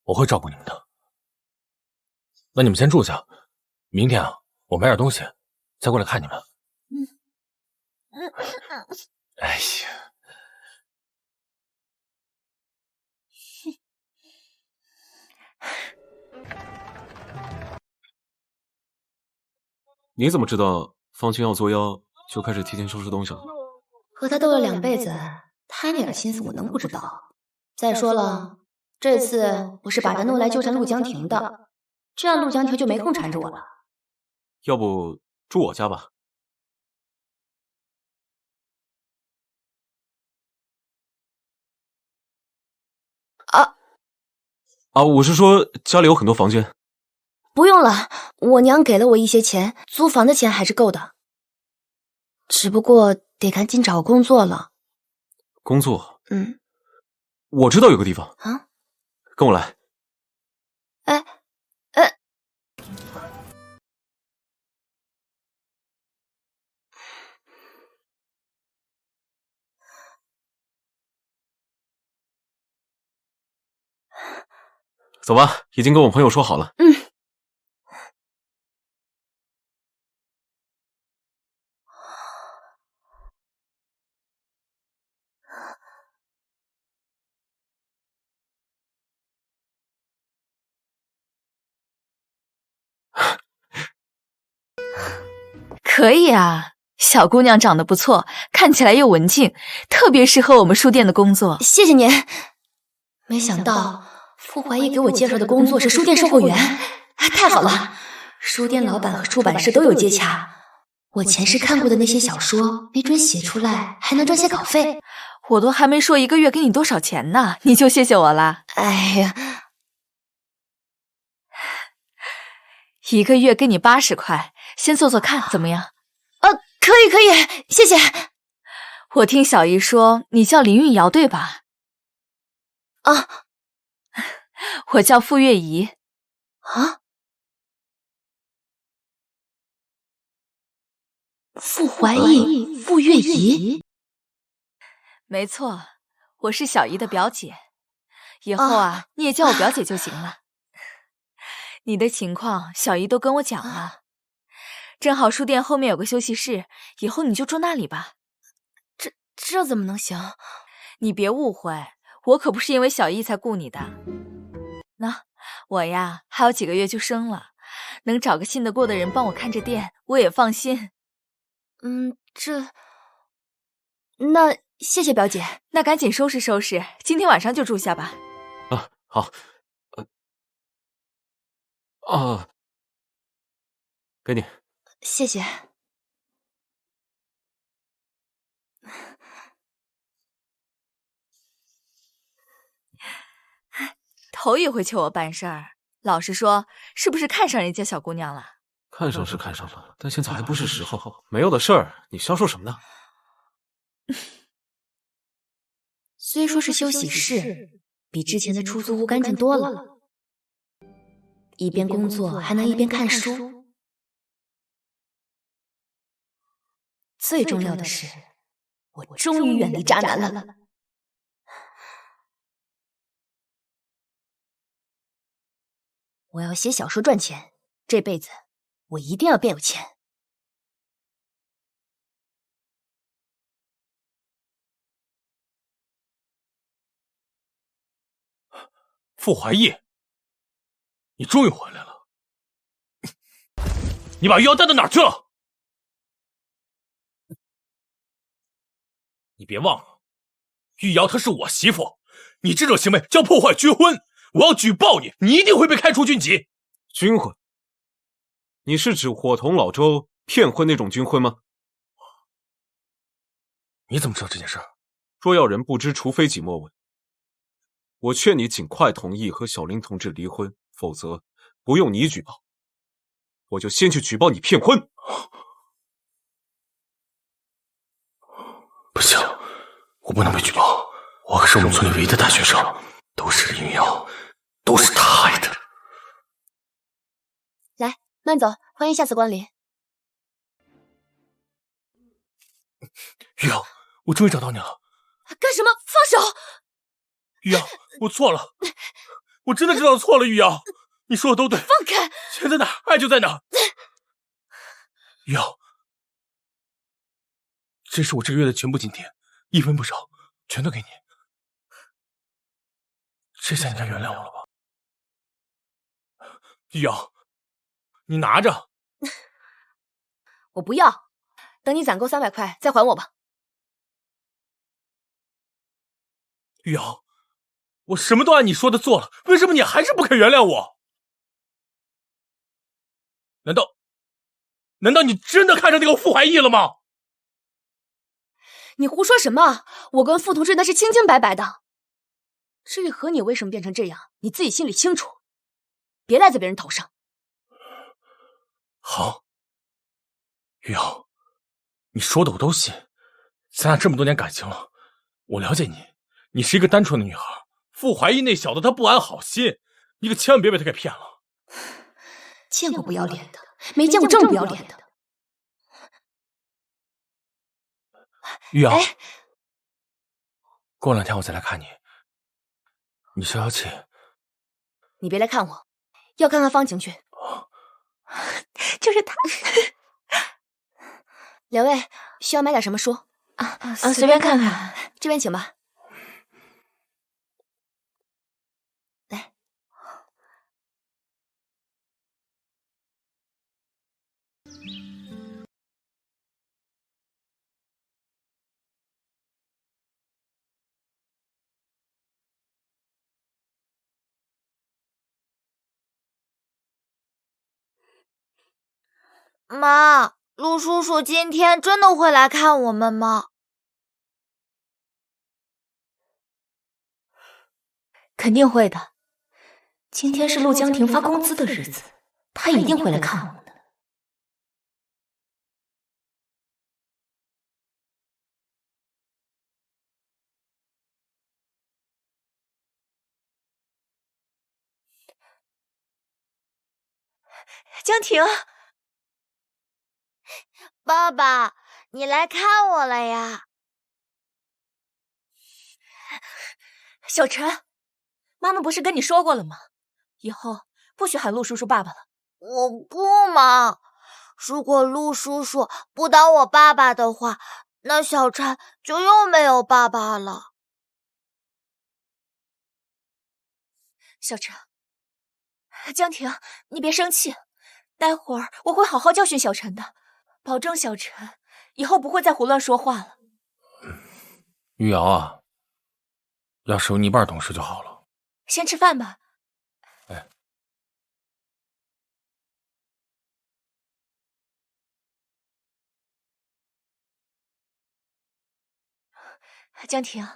我會照顧你們的。那你們先住下，明天啊，我買點東西再過來看你們。哎呀，你怎麼知道方清要作妖，就開始提前收拾東西了？和他鬥了2輩子，他那點心思我能不知道？再說了，這次我是把他弄來糾纏陸江婷的，這樣陸江婷就沒空纏着我了。要不住我家吧？我是說家裡有很多房間。不用了，我娘給了我一些錢，租房的錢還是夠的。只不過得趕緊找個工作了。工作？我知道有個地方啊，跟我來。走吧，已經跟我朋友說好了。可以啊，小姑娘長得不錯，看起來又文靜，特別適合我們書店的工作。謝謝您。沒想到傅懷義給我介紹的工作是書店售貨員，太好了！書店老闆和出版社都有接洽，我前世看過的那些小說，沒準寫出來還能賺些稿費。我都還沒說1個月給你多少錢呢，你就謝謝我了。哎呀，1個月給你80塊，先做做看怎麼樣？可以，謝謝。我聽小姨說你叫林玉瑤對吧？我叫傅月儀。傅懷義，傅月儀。沒錯，我是小姨的表姐，以後你也叫我表姐就行了。你的情況小姨都跟我講了，正好書店後面有個休息室，以後你就住那裡吧。這怎麼能行？你別誤會，我可不是因為小姨才雇你的。那我呀，還有幾個月就生了，能找個信得過的人幫我看着店，我也放心。那謝謝表姐。那趕緊收拾收拾，今天晚上就住下吧。好。給你。謝謝。头一回求我办事儿，老实说，是不是看上人家小姑娘了？看上是看上了，但现在还不是时候。没有的事儿，你瞎说什么呢？虽说是休息室，比之前的出租屋干净多了。一邊工作還能一邊看書。最重要的是，我終於遠離渣男了。我要寫小說賺錢，這輩子我一定要變有錢。傅懷義，你終於回來了！你把玉瑤帶到哪兒去了？你別忘了，玉瑤她是我媳婦，你這種行為叫破壞軍婚，我要舉報你，你一定會被開除軍籍。軍婚？你是指夥同老周騙婚那種軍婚嗎？你怎麼知道這件事？若要人不知，除非己莫問。我勸你盡快同意和小林同志離婚，否則不用你舉報，我就先去舉報你騙婚。不行，我不能被舉報，我可是我們村裡唯一的大學生，都是林玉瑤，都是他害的。來，慢走，歡迎下次光臨。玉瑤，我終於找到你了。幹什麼？放手！玉瑤，我錯了，我真的知道錯了。玉瑤，你說的都對。放開！錢在哪兒，愛就在哪兒。玉瑤，這是我這個月的全部津貼，一分不少，全都給你。這下你該原諒我了吧？玉瑤，你拿着。我不要，等你攢夠300塊再還我吧。玉瑤，我什麼都按你說的做了，為什麼你還是不肯原諒我？難道你真的看上那個傅懷義了嗎？你胡說什麼？我跟傅同志那是清清白白的。至於和你為什麼變成這樣，你自己心裡清楚，別賴在別人頭上。好，玉瑤，你說的我都信，咱倆這麼多年感情了，我了解你，你是一個單純的女孩。傅懷義那小子他不安好心，你可千萬別被他給騙了。見過不要臉的，沒見過這麼不要臉的。玉瑤，過2天我再來看你。你消消氣。你別來看我，要看看方晴去。就是他。兩位需要買點什麼書？隨便看看。這邊請吧。來。媽，陸叔叔今天真的會來看我們嗎？肯定會的。今天是陸江婷發工資的日子，他一定會來看我們的。江婷，爸爸，你來看我了呀。小陳，媽媽不是跟你說過了嗎？以後不許喊陸叔叔爸爸了。我不嘛，如果陸叔叔不當我爸爸的話，那小陳就又沒有爸爸了。小陳，江婷，你別生氣，待會兒我會好好教訓小陳的，保證小陳以後不會再胡亂說話了。玉瑤啊，要是有你一半懂事就好了。先吃飯吧。哎。江婷，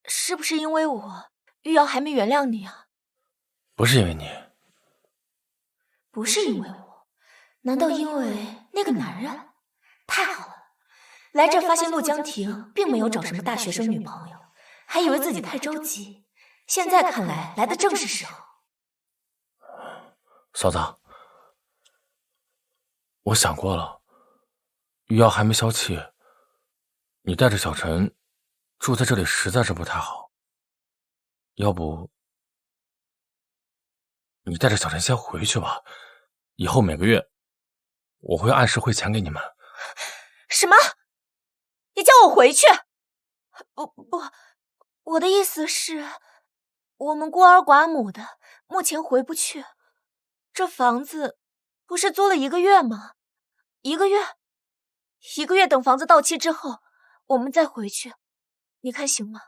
是不是因为我玉瑶还没原谅你啊？不是因为你，不是因为我，难道因为那个男人？太好了，来这发现陆江婷并没有找什麼大學生女朋友，還以為自己太着急，現在看來來的正是時候。嫂子，我想過了，玉瑤還沒消氣，你帶着小陳住在這裡實在是不太好，要不你帶着小陳先回去吧，以後每個月我會按時匯錢給你們。什麼？你叫我回去？不，我的意思是，我們孤兒寡母的，目前回不去。這房子不是租了1個月嗎？1個月？1個月等房子到期之後，我們再回去，你看行嗎？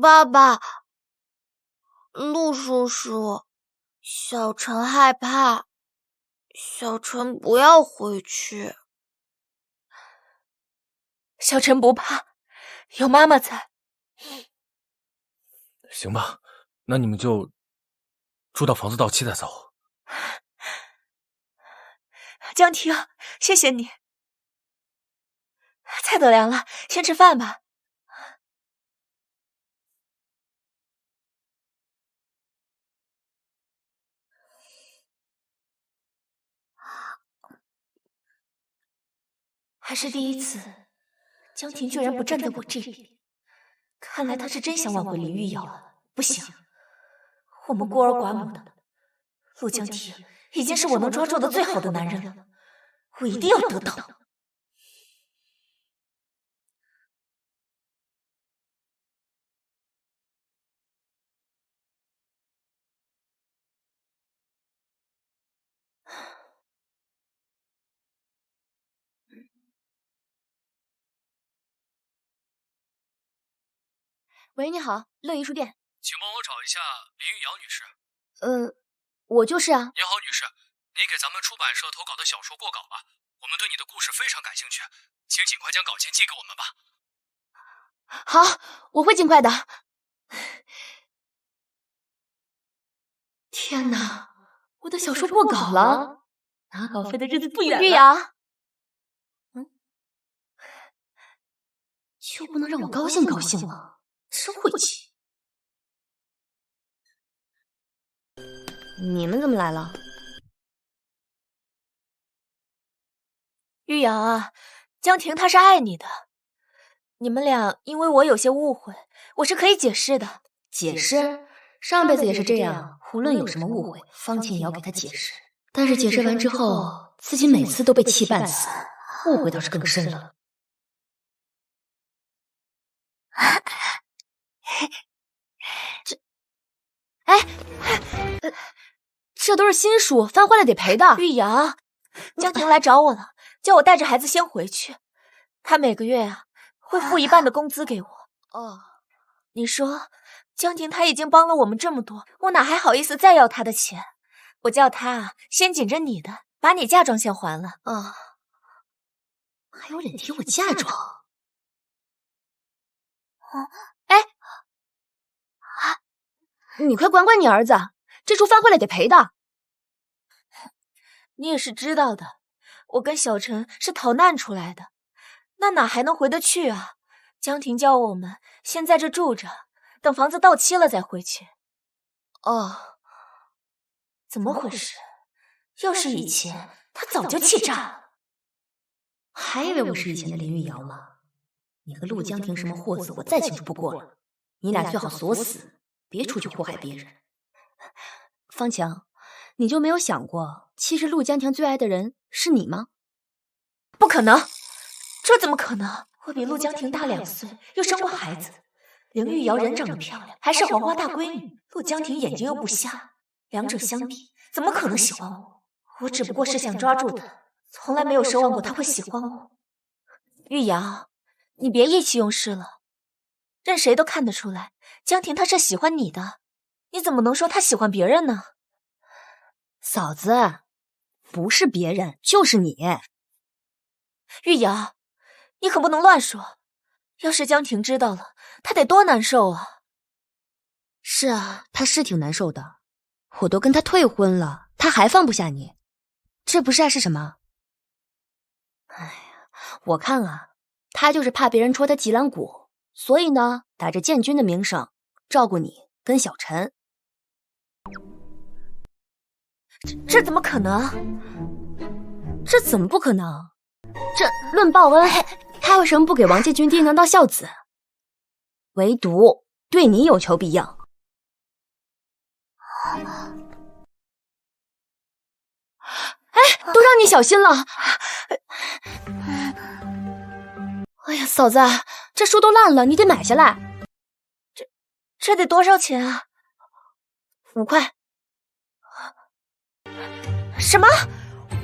爸爸，陸叔叔，小陳害怕，小陳不要回去。小陳不怕，有媽媽在。行吧，那你們就住到房子到期再走。江婷，謝謝你。菜都涼了，先吃飯吧。還是第一次，江婷居然不站在我這邊。看來她是真想挽回林玉瑤了。不行，我們孤兒寡母的，陸江婷已經是我能抓住的最好的男人了，我一定要得到。喂，你好，樂怡書店，請幫我找一下林玉瑤女士。我就是啊。您好，女士，你給咱們出版社投稿的小說過稿了，我們對你的故事非常感興趣，請盡快將稿件寄給我們吧。好，我會盡快的。天哪，我的小說過稿了，拿稿費的日子不遠了。玉瑤，就不能讓我高興高興嗎？真晦氣！你們怎麼來了？玉瑤啊，江婷她是愛你的，你們倆因為我有些誤會，我是可以解釋的。解釋？上輩子也是這樣，無論有什麼誤會，方晴也要給他解釋。但是解釋完之後，自己每次都被氣半死，誤會倒是更深了。這都是新書，翻壞了得賠的。玉瑤，江婷來找我了，叫我帶着孩子先回去。她每個月啊會付1半的工資給我。你說江婷她已經幫了我們這麼多，我哪還好意思再要她的錢？我叫她先緊着你的，把你嫁妝先還了。還有臉提我嫁妝？你快管管你兒子，這書翻壞了得賠的。你也是知道的，我跟小陳是逃難出來的，那哪還能回得去啊？江婷叫我們先在這住着，等房子到期了再回去。怎麼回事？要是以前，他早就氣炸了。還以為我是以前的林玉瑤嗎？你和陸江婷什麼貨色，我再清楚不過了。你倆最好鎖死，別出去禍害別人。方強，你就沒有想過，其實陸江婷最愛的人是你嗎？不可能，這怎麼可能？我比陸江婷大2歲，又生過孩子。林玉瑤人長得漂亮，還是黃花大閨女。陸江婷眼睛又不瞎，兩者相比，怎麼可能喜歡我？我只不過是想抓住她，從來沒有奢望過她會喜歡我。玉瑤，你別意氣用事了，任誰都看得出來，江婷她是喜歡你的，你怎麼能說她喜歡別人呢？嫂子，不是別人，就是你。玉瑤，你可不能亂說，要是江婷知道了，她得多難受啊！是啊，她是挺难受的，我都跟她退婚了，她還放不下你，這不是愛是什麼？哎呀，我看啊，她就是怕別人戳她脊梁骨，所以呢，打着建軍的名聲，照顧你跟小陳。這怎麼可能？這怎麼不可能？這論報恩，他為什麼不給王建軍爹娘當孝子？唯獨對你有求必應。哎，都讓你小心了。哎呀，嫂子，這書都爛了，你得買下來。這得多少錢啊？5塊。什麼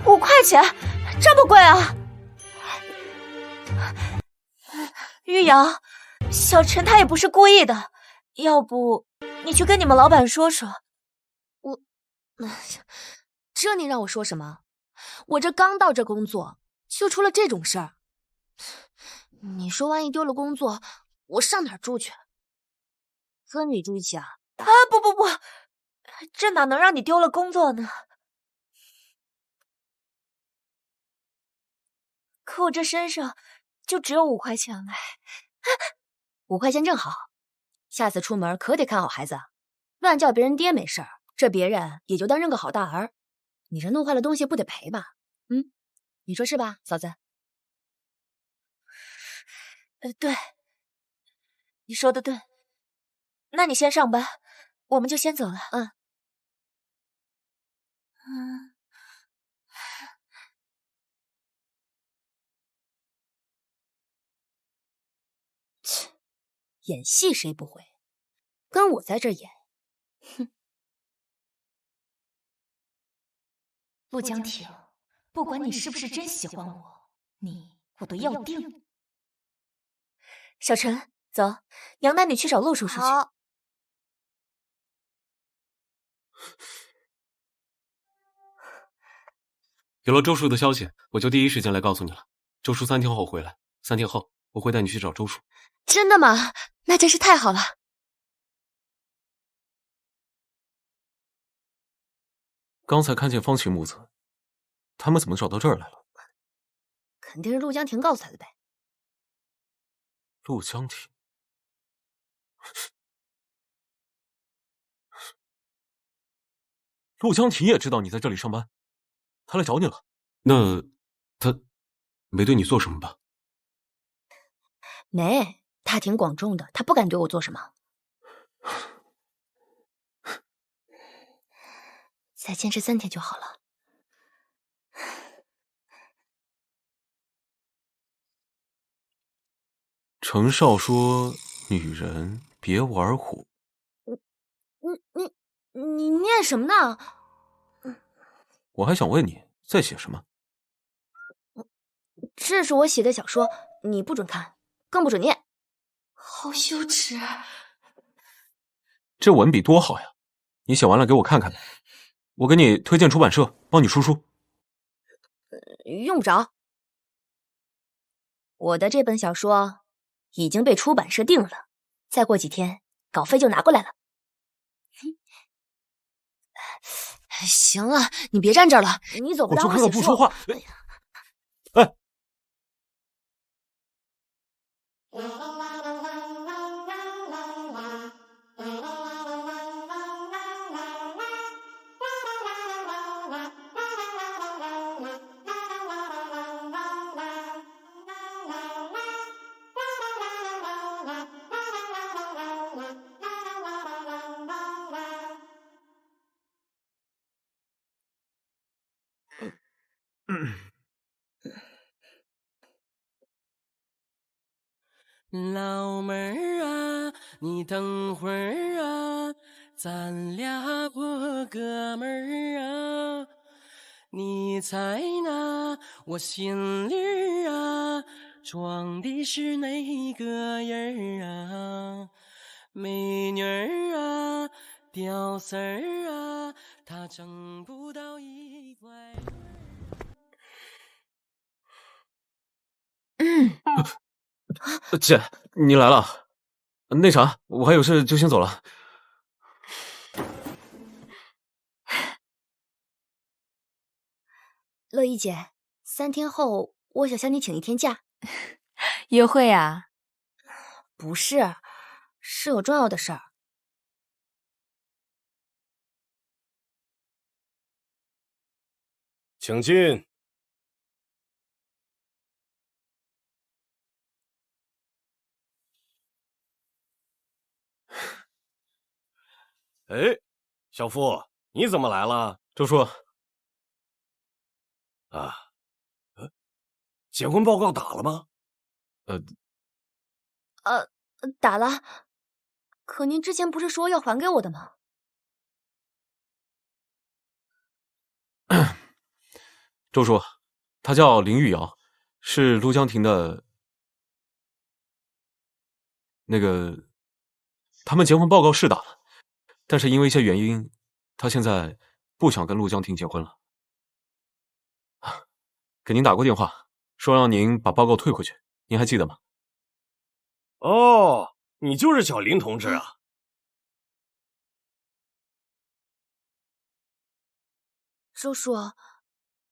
？5塊錢？這麼貴啊？玉瑶，小陳他也不是故意的，要不你去跟你們老板說說。这你讓我說什麼？我這剛到這工作，就出了這種事兒。你說萬一丟了工作，我上哪兒住去？和你住一起啊？啊，不，這哪能讓你丟了工作呢？可我這身上就只有5塊錢了。5塊錢正好，下次出門可得看好孩子，亂叫別人爹沒事兒，這別人也就當認個好大兒。你這弄壞了東西不得賠吧？你說是吧，嫂子？對，你說的對。那你先上班，我们就先走了。切，演戲誰不會？跟我在這演，哼！陸江婷，不管你是不是真喜歡我，我都要定。小陳，走，娘帶你去找陸叔叔去。好。有了周叔的消息，我就第一時間來告訴你了。周叔3天後回來，3天後我會帶你去找周叔。真的嗎？那真是太好了。剛才看見方晴母子，他們怎麼找到這兒來了？肯定是陸江婷告訴他的唄。陸江婷，陸江婷也知道你在這裡上班，他來找你了。那他沒對你做什麼吧？沒，他挺廣重的，他不敢對我做什麼。再堅持3天就好了。程少說：“女人別玩火。”你念什麼呢？我還想問你在寫什麼。這是我寫的小說，你不准看，更不准念。好羞恥！這文筆多好呀！你寫完了給我看看。我給你推薦出版社，幫你出書。用不着。我的這本小說已經被出版社訂了，再過幾天稿費就拿過來了。行了，你別站這兒了，你走不讓我寫書。不說話。哎。老妹兒啊，你等會兒啊，咱倆過哥們兒啊，你猜那我心裡啊裝的是哪個人啊？美女兒啊，屌絲兒啊，他掙不到1塊。姐，你来了。那啥，我还有事就先走了。乐意姐，3天后我想向你请1天假。约会啊？不是，是有重要的事儿。请进。哎，小傅，你怎么来了？周叔。啊，结婚报告打了吗？打了。可您之前不是说要还给我的吗？周叔，他叫林玉瑶，是陆江亭的。那个，他们结婚报告是打了，但是因为一些原因，他现在不想跟陆江亭结婚了。给您打过電話，說讓您把報告退回去，您還記得嗎？哦，你就是小林同志啊。周叔，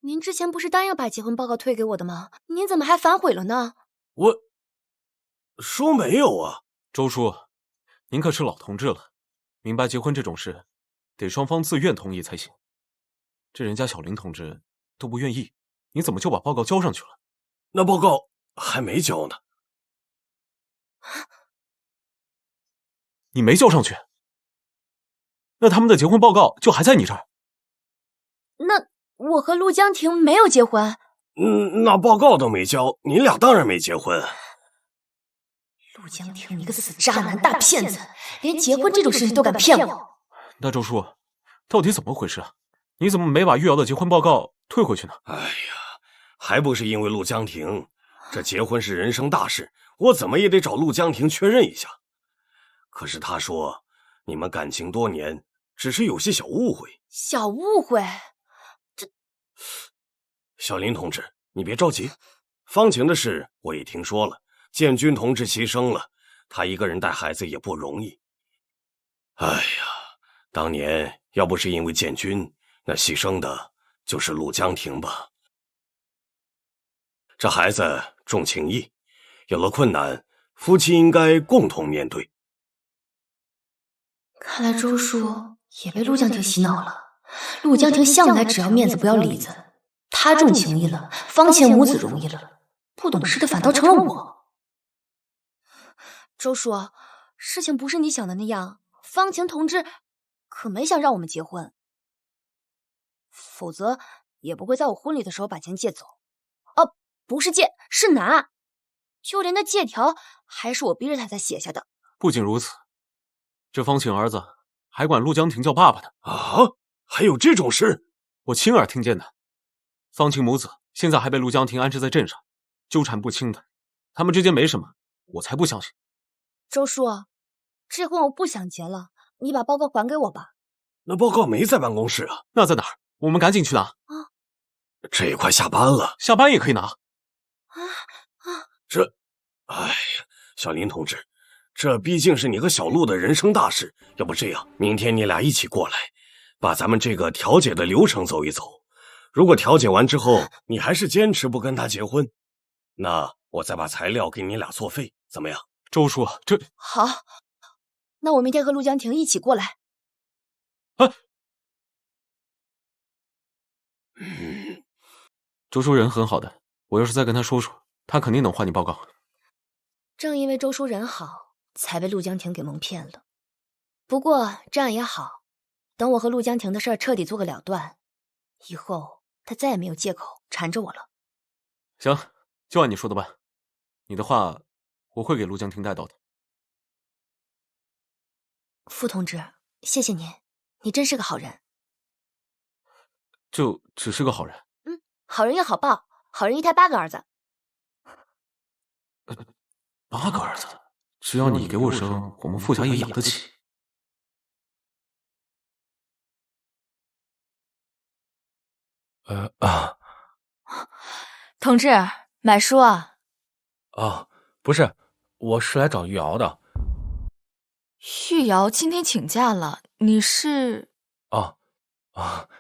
您之前不是答应把結婚報告退給我的嗎？您怎麼還反悔了呢？我說沒有啊。周叔，您可是老同志了，明白結婚這種事，得雙方自願同意才行。這人家小林同志都不願意，你怎麼就把報告交上去了？那報告還沒交呢。你沒交上去？那他們的結婚報告就還在你這兒？那我和陸江亭沒有結婚。那報告都沒交，你倆當然沒結婚。陸江亭，你個死渣男大騙子，連結婚這種事情都敢騙我。那周叔，到底怎麼回事啊？你怎麼沒把玉瑤的結婚報告退回去呢？哎呀，還不是因為陸江亭，這結婚是人生大事，我怎麼也得找陸江亭確認一下。可是他說，你們感情多年，只是有些小誤會。小誤會？這……小林同志，你別着急，方晴的事我也聽說了，建軍同志犧牲了，他一個人帶孩子也不容易。哎呀，當年要不是因為建軍，那犧牲的就是陸江亭吧。這孩子重情義，有了困難，夫妻應該共同面對。看來周叔也被陸江亭洗腦了。陸江亭向來只要面子不要裡子，他重情義了，方晴母子容易了，不懂事的反倒成了我。周叔，事情不是你想的那樣，方晴同志可沒想讓我們結婚，否則也不會在我婚禮的時候把錢借走。哦，不是借，是拿，就連那借條還是我逼着他才寫下的。不僅如此，這方晴兒子還管陸江亭叫爸爸呢。啊，還有這種事？我親耳聽見的。方晴母子現在還被陸江亭安置在鎮上，糾纏不清的。他們之間沒什麼，我才不相信。周叔，這婚我不想結了，你把報告還給我吧。那報告沒在辦公室啊？那在哪兒？我們趕緊去拿。這也快下班了，下班也可以拿。哎呀，小林同志，這畢竟是你和小陸的人生大事，要不這樣，明天你倆一起過來，把咱們這個調解的流程走一走。如果調解完之後，你還是堅持不跟他結婚，那我再把材料給你倆作廢，怎麼樣？周叔，這……好，那我明天和陸江亭一起過來。周叔人很好的，我要是再跟他說說，他肯定能換你報告。正因為周叔人好，才被陸江亭給蒙騙了。不過這樣也好，等我和陸江亭的事兒徹底做個了斷，以後他再也沒有借口纏着我了。行，就按你說的辦。你的話我會給陸江亭帶到的。傅同志，謝謝您，你真是個好人。就只是個好人。好人有好報，好人一胎8個兒子。8個兒子，只要你給我生，我們傅家也養得起。同志，買書啊。啊，不是，我是来找玉瑶的。玉瑶今天请假了，你是？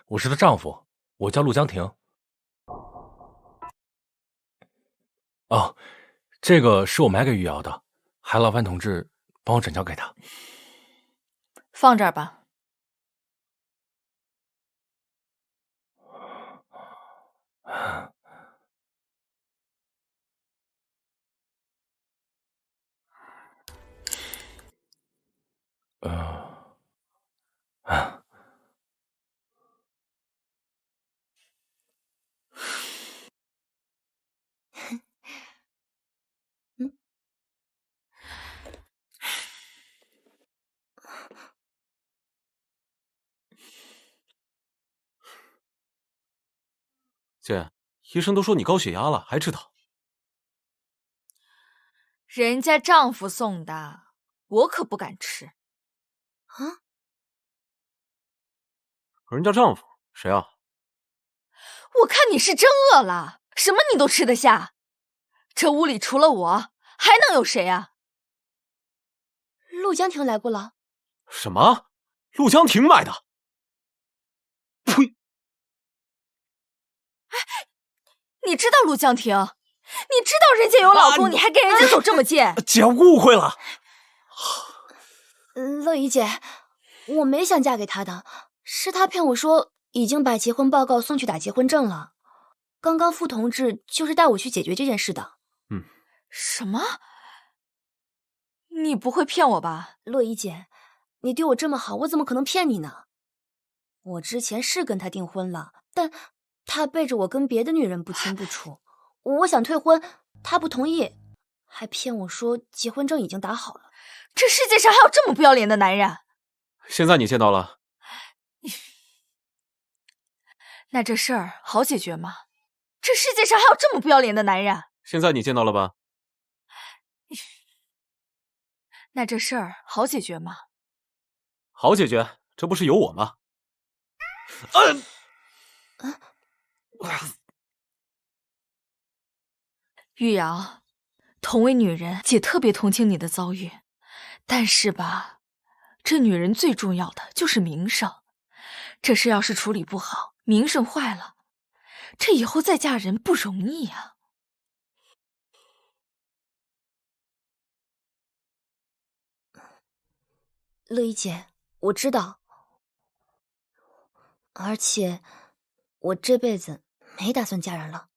我是她丈夫，我叫陆江婷。这个是我买给玉瑶的，还劳烦同志帮我转交给她。放这儿吧。姐，医生都说你高血压了，还吃糖？人家丈夫送的，我可不敢吃。啊？人家丈夫谁啊？我看你是真饿了，什么你都吃得下。这屋里除了我，还能有谁啊？陆江婷来过了。什么？陆江婷买的？呸！你知道陆江婷？你知道人家有老公，你还跟人家走这么近？姐误会了。乐怡姐，我没想嫁给他的，是他骗我说已经把结婚报告送去打结婚证了。刚刚傅同志就是带我去解决这件事的。什么？你不会骗我吧？乐怡姐，你对我这么好，我怎么可能骗你呢？我之前是跟他订婚了，但他背着我跟別的女人不清不楚。我想退婚，他不同意，還騙我說結婚證已經打好了。這世界上還有這麼不要臉的男人？現在你見到了，那這事兒好解決嗎？這世界上還有這麼不要臉的男人？現在你見到了吧？那這事兒好解決嗎？好解決，這不是有我嗎？玉瑤，同為女人，姐特別同情你的遭遇，但是吧，這女人最重要的就是名聲，這事要是處理不好，名聲壞了，這以後再嫁人不容易啊。樂怡姐，我知道，而且我這輩子沒打算嫁人了。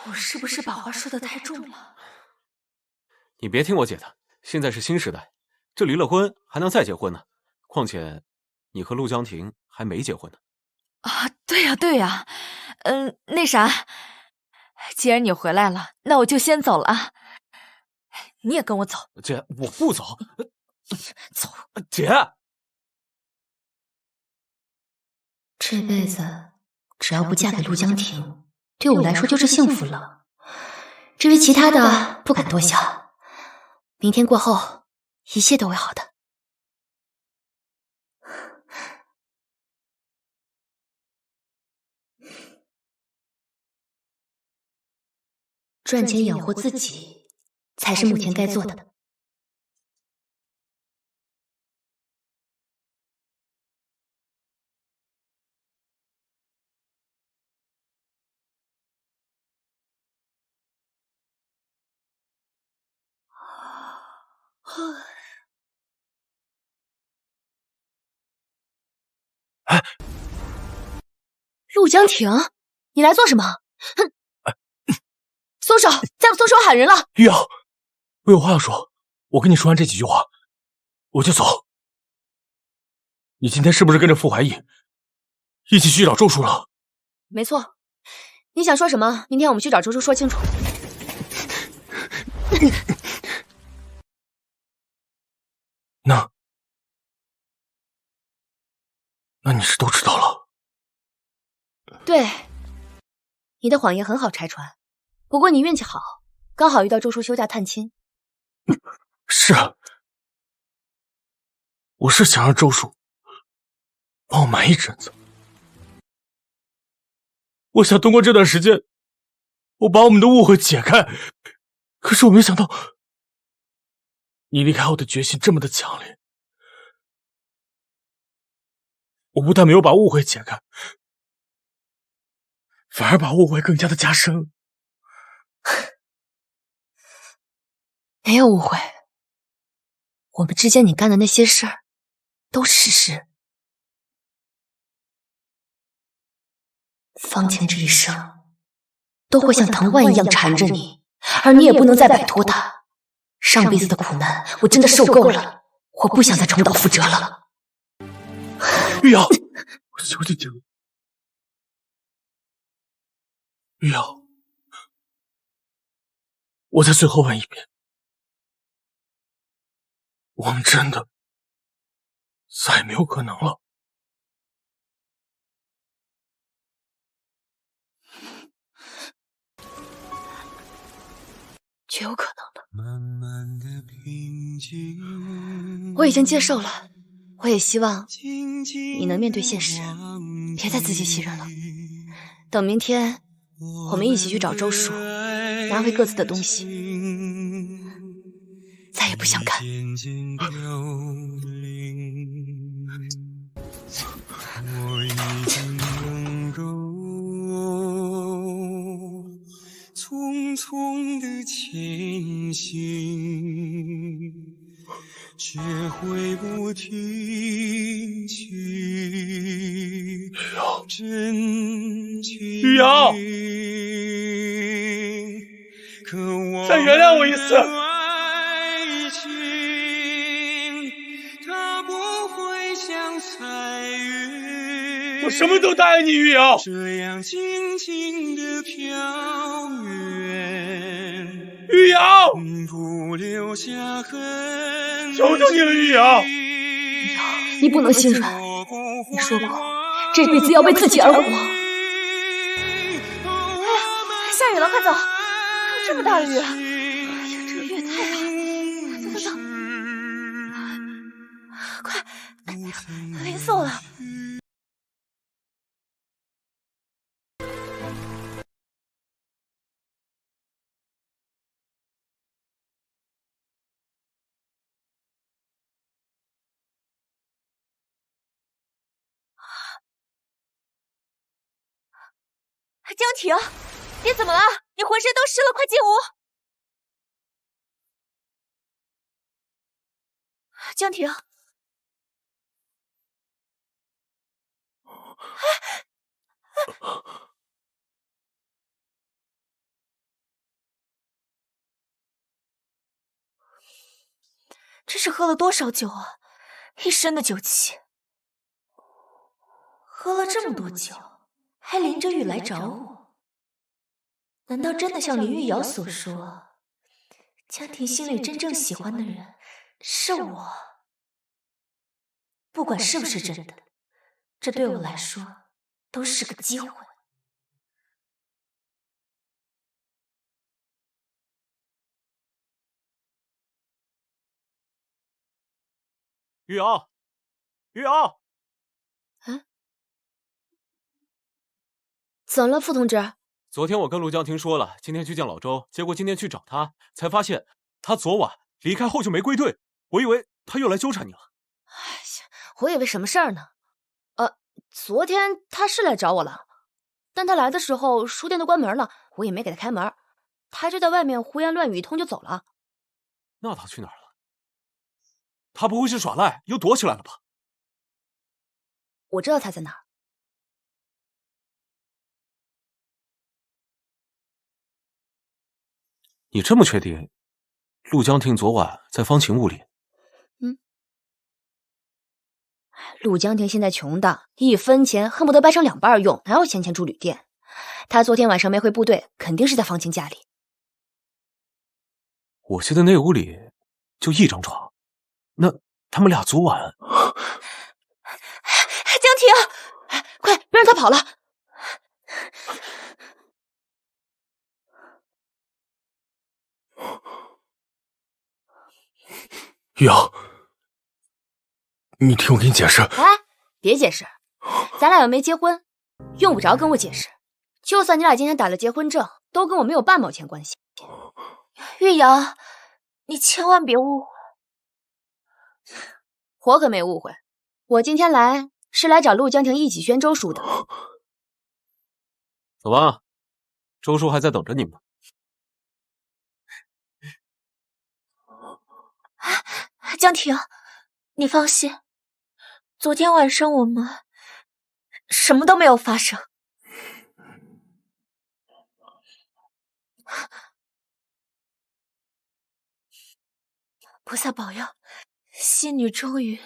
我是不是把話說得太重了？你別聽我姐的，現在是新時代，這離了婚還能再結婚呢。況且你和陸江婷還沒結婚呢。啊，對呀對呀，那啥，既然你回來了，那我就先走了啊。你也跟我走。姐，我不走。走。姐，這輩子只要不嫁給陸江婷，對我來說就是幸福了。至於其他的，不敢多想。明天過後，一切都會好的。賺錢養活自己，才是目前該做的。陸江婷，你來做什麼？哼！鬆手！再不鬆手，我喊人了。玉瑤，我有話要說，我跟你說完這幾句話，我就走。你今天是不是跟着傅懷義一起去找周叔了？沒錯。你想說什麼？明天我們去找周叔說清楚。那你是都知道了？對，你的謊言很好拆穿，不過你運氣好，剛好遇到周叔休假探親。是啊，我是想讓周叔幫我瞞一陣子。我想通過這段時間，我把我們的誤會解開。可是我沒想到，你離開後的決心這麼的強烈。我不但沒有把誤會解開，反而把誤會更加的加深。沒有誤會，我們之間你幹的那些事兒都是事實。方晴這一生都會像藤蔓一樣纏着你，而你也不能再擺脫他。上輩子的苦難我真的受夠了，我不想再重蹈覆辙了。玉瑤，我求求你了，玉瑶，我再最後問一遍，我們真的再也沒有可能了？绝有可能的。我已经接受了，我也希望你能面对现實，別再自欺欺人了。等明天我們一起去找周叔，拿回各自的東西，再也不相看。我已经能够匆匆的前行，学會不提起真情。玉瑤，再原諒我一次。我什麼都答應你，玉瑤。這樣靜靜的飄遠，玉瑤，不留下痕。求求你了，玉瑤。玉瑤，你不能心軟。你說過，這輩子要為自己而活。哎，下雨了，快走！這麼大的雨，哎呀，這個雨也太大了。走走走，快，淋死我了！江婷，你怎么了？你浑身都湿了，快进屋！江婷，这是喝了多少酒啊？一身的酒氣。喝了這麼多酒，還淋着雨來找我，難道真的像林玉瑤所說，江婷心裡真正喜歡的人是我？不管是不是真的，這對我來說都是個機會。玉瑶，玉瑶，嗯，怎麼了，副同志？昨天我跟陆江婷說了，今天去見老周，結果今天去找他，才發現他昨晚離開後就沒歸隊，我以為他又來糾纏你了。哎呀，我以為什麼事兒呢？昨天他是來找我了，但他來的時候書店都關門了，我也沒給他開門，他就在外面胡言亂語一通就走了。那他去哪兒了？他不會是耍賴又躲起來了吧？我知道他在哪兒。你這麼確定陸江婷昨晚在方晴屋裡？陸江婷現在窮的一分錢恨不得掰成兩半用，哪有閒錢住旅店？他昨天晚上沒回部隊，肯定是在方晴家裡。我記得那屋裡就一張床，那他們倆昨晚……江婷，快別讓他跑了！玉瑤，你聽我給你解釋。哎，別解釋，咱倆又沒結婚，用不着跟我解釋。就算你俩今天打了结婚证，都跟我没有半毛钱關係。玉瑶，你千万別誤會。我可沒誤會，我今天來是來找陸江婷一起宣周叔的。走吧，周叔还在等着你们。江婷，你放心，昨天晚上我們什麼都沒有發生。菩薩保佑，仙女終於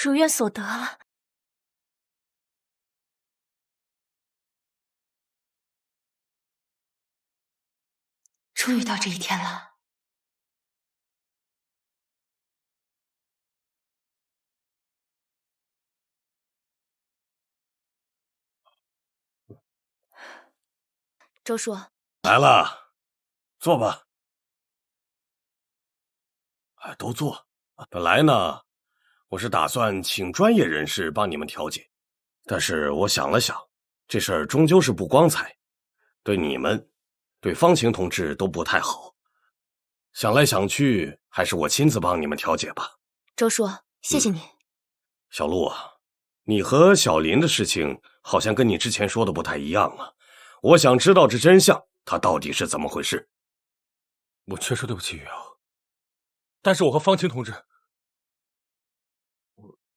如願所得了。終於到這一天了。周叔来了，坐吧。哎，都坐。本来呢，我是打算请专业人士帮你们调解，但是我想了想，这事兒終究是不光彩，對你們、對方晴同志都不太好。想來想去，還是我親自幫你們調解吧。周叔，謝謝你。小陸啊，你和小林的事情好像跟你之前說的不太一樣啊。我想知道這真相，它到底是怎麼回事。我確實對不起玉瑤，但是我和方晴同志，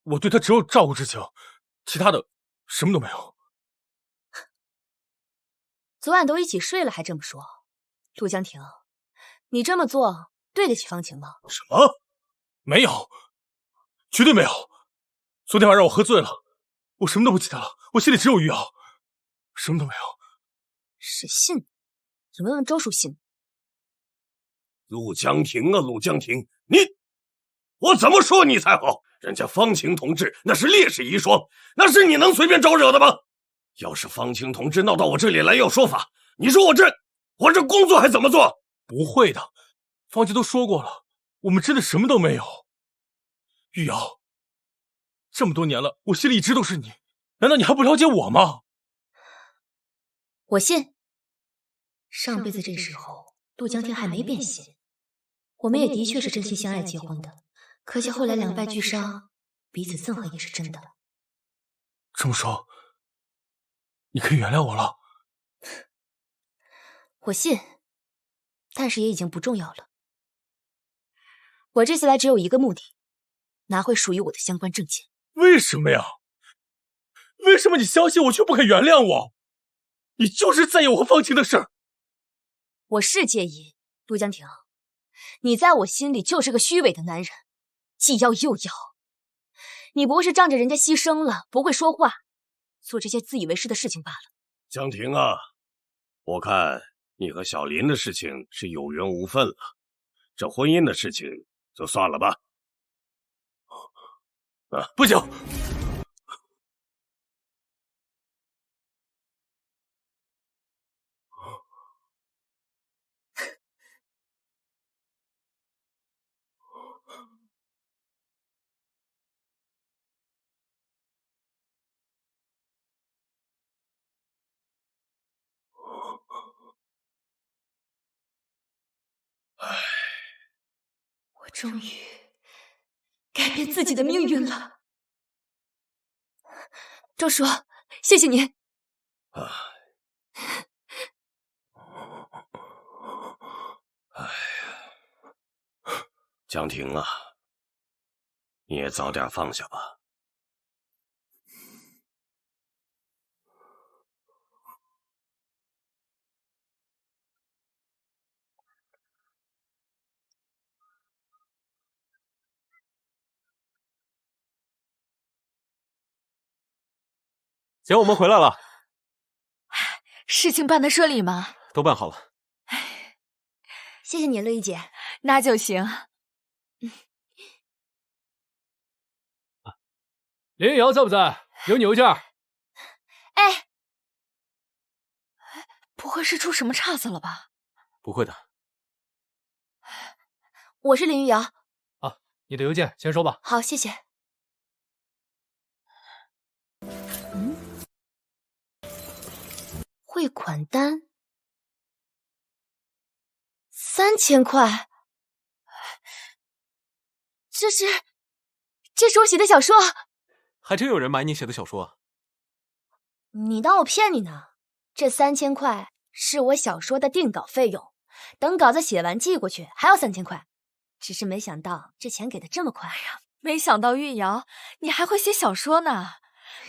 我對他只有照顧之情，其他的什麼都沒有。昨晚都一起睡了還這麼說，陸江婷，你這麼做對得起方晴嗎？什麼？沒有，絕對沒有。昨天晚上我喝醉了，我什麼都不記得了，我心裡只有玉瑤，什麼都沒有。是信，你問問周叔信。陸江婷啊，陸江婷，我怎麼說你才好？人家方晴同志那是烈士遺孀，那是你能隨便招惹的嗎？要是方晴同志鬧到我這裡來要說法，你說我這工作還怎麼做？不會的，方晴都說過了，我們真的什麼都沒有。玉瑤，這麼多年了，我心裡一直都是你，難道你還不了解我嗎？我信。上輩子這時候，陸江婷還沒變心，我們也的確是真心相愛結婚的。可惜後來兩敗俱傷，彼此憎恨也是真的。這麼說，你可以原諒我了？我信，但是也已經不重要了。我這次來只有一個目的，拿回屬於我的相關證件。為什麼呀？為什麼你相信我卻不肯原諒我？你就是在意我和方晴的事兒。我是介意，陸江婷，你在我心裡就是個虛偽的男人，既要又要。你不過是仗着人家犧牲了，不會說話，做這些自以為是的事情罷了。江婷啊，我看你和小林的事情是有緣無分了，這婚姻的事情就算了吧。不行。我終於改變自己的命運了。周叔，謝謝你。江婷啊，你也早點放下吧。姐，我們回來了。事情辦得順利嗎？都辦好了。謝謝你，樂意姐。那就行。林玉瑤在不在？有牛件。哎，不會是出什麼岔子了吧？不會的。我是林玉瑤。啊，你的郵件先收吧。好，謝謝。會匯款单3000塊，这是我写的小說，还真有人买你写的小说。你当我騙你呢？這3000塊是我小說的訂稿費用，等稿子寫完寄過去還要3000塊，只是沒想到這錢給的這麼快呀！沒想到玉瑤你還會寫小說呢。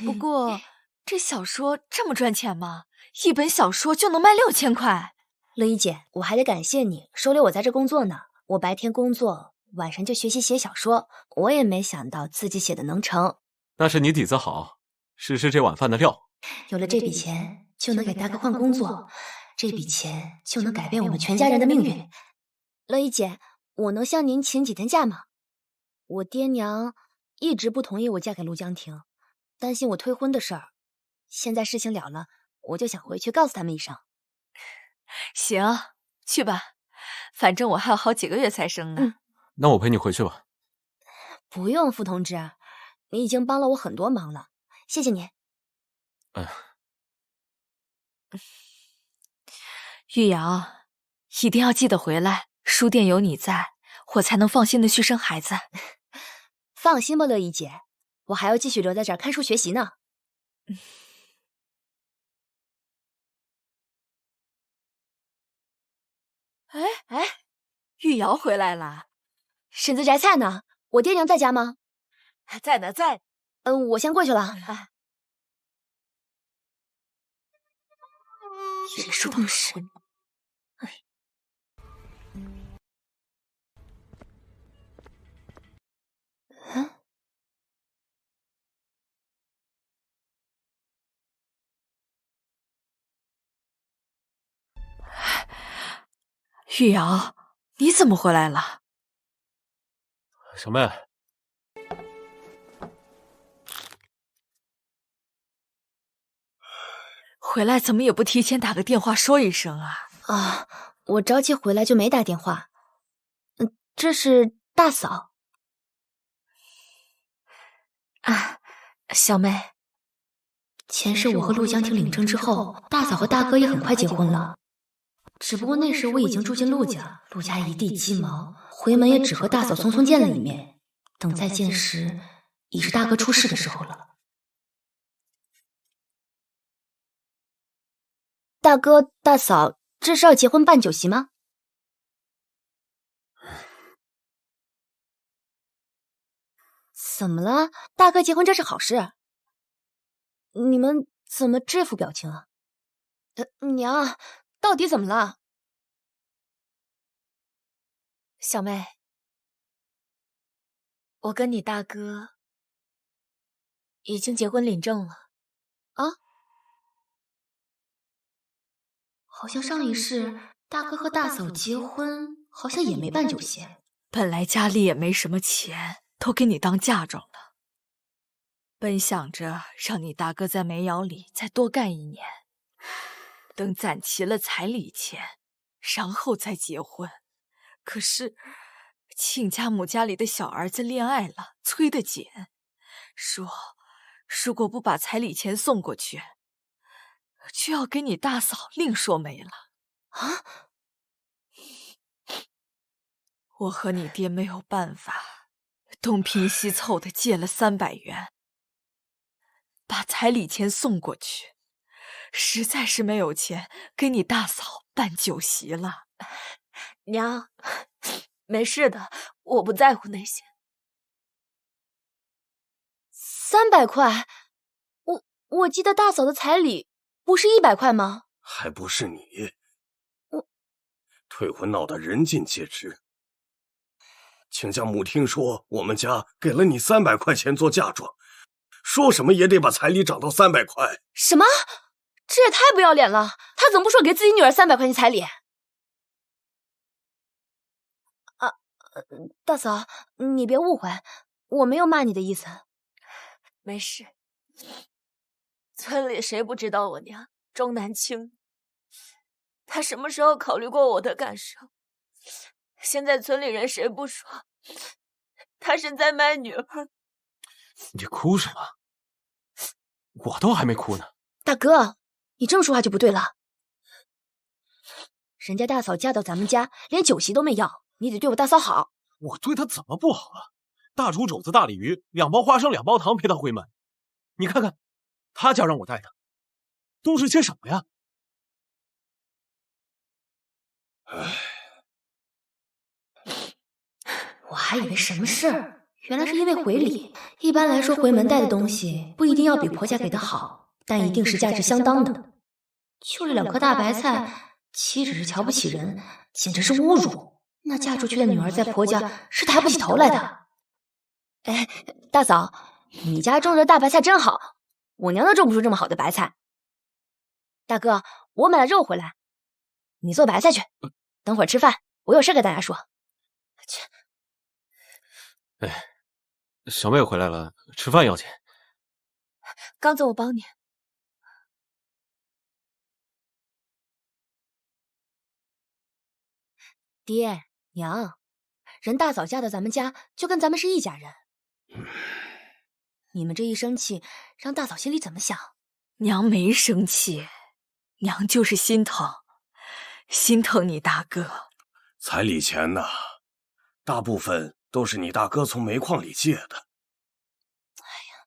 不過這小說這麼賺錢嗎？一本小說就能賣6000塊。樂怡姐，我還得感謝你收留我在這工作呢。我白天工作，晚上就學習寫小說，我也沒想到自己寫的能成。那是你底子好，是吃這碗飯的料。有了這筆錢，就能給大哥換工作，這筆錢就能改變我們全家人的命運。樂怡姐，我能向您請幾天假嗎？我爹娘一直不同意我嫁給陸江婷，擔心我退婚的事兒。現在事情了了，我就想回去告訴他們一聲。行，去吧，反正我還有好幾個月才生呢。那我陪你回去吧。不用，傅同志，你已經幫了我很多忙了，謝謝你。玉瑤，一定要記得回來，書店有你在，我才能放心的去生孩子。放心吧，樂怡姐，我還要繼續留在這兒看書學習呢。哎，玉瑤回來了。婶子摘菜呢，我爹娘在家嗎？在呢，在。我先過去了。也说是。玉瑶，你怎麼回來了？小妹，回來怎麼也不提前打個電話說一聲啊？啊，我着急回來就沒打電話。這是大嫂。啊，小妹，錢是我和陸江婷領證之後，大嫂和大哥也很快結婚了。只不過那時我已經住進陸家，陸家一地雞毛，回門也只和大嫂匆匆見了一面。等再見時，已是大哥出事的時候了。大哥、大嫂，這是要結婚辦酒席嗎？怎麼了？大哥結婚這是好事。你們怎麼這副表情啊？娘，到底怎麼了？小妹，我跟你大哥已經結婚領證了。啊？好像上一世大哥和大嫂結婚，好像也沒辦酒席。本來家裡也沒什麼錢，都給你當嫁妝了。本想着讓你大哥在煤窯裡再多幹1年，等攢齊了彩禮錢，然後再結婚。可是親家母家裡的小兒子戀愛了，催得緊，說如果不把彩禮錢送過去，就要給你大嫂另說媒了。啊！我和你爹沒有辦法，東拼西湊的借了300元，把彩禮錢送過去，實在是沒有錢給你大嫂辦酒席了。娘，沒事的，我不在乎那些。300塊？我記得大嫂的彩禮不是100塊嗎？還不是你。我退婚鬧得人盡皆知，親家母聽說我們家給了你300塊錢做嫁妝，說什麼也得把彩禮漲到300塊。什麼？這也太不要臉了！他怎麼不說給自己女兒300塊錢彩禮？大嫂，你別誤會，我沒有罵你的意思。沒事。村裡誰不知道我娘重男輕女？他什麼時候考慮過我的感受？現在村裡人誰不說他是在賣女兒？你哭什麼？我都還沒哭呢。大哥，你這麼說話就不對了。人家大嫂嫁到咱们家，连酒席都没要，你得对我大嫂好。我对她怎么不好了？大猪肘子、大鲤鱼，2包花生2包糖陪她回门。你看看，她家让我带的，都是些什么呀？唉，我还以为什么事儿，原来是因为回礼。一般来说，回门带的东西不一定要比婆家给的好，但一定是价值相当的。就这2颗大白菜，岂止是瞧不起人，简直是侮辱。那嫁出去的女兒在婆家是抬不起頭來的。哎，大嫂，你家種的大白菜真好，我娘都種不出這麼好的白菜。大哥，我買了肉回來，你做白菜去。等會兒吃飯，我有事跟大家說。去。哎，小妹回來了，吃飯要緊。剛子，我幫你。爹娘，人大嫂嫁到咱們家，就跟咱們是一家人。你們這一生氣，讓大嫂心裡怎麼想？娘沒生氣，娘就是心疼，心疼你大哥。彩禮錢呢，大部分都是你大哥從煤礦裡借的。哎呀，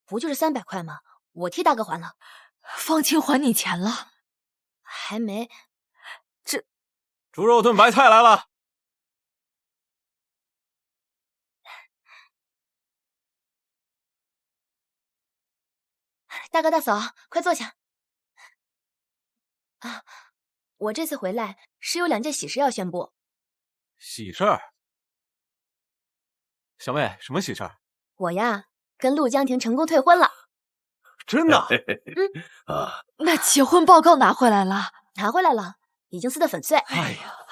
不就是300塊嗎？我替大哥還了。方清還你錢了？還沒。豬肉燉白菜來了。大哥大嫂，快坐下。啊，我這次回來是有2件喜事要宣布。喜事兒？小妹，什麼喜事兒？我呀，跟陸江婷成功退婚了。真的？那結婚報告拿回來了？拿回來了，已經撕得粉碎。哎呀，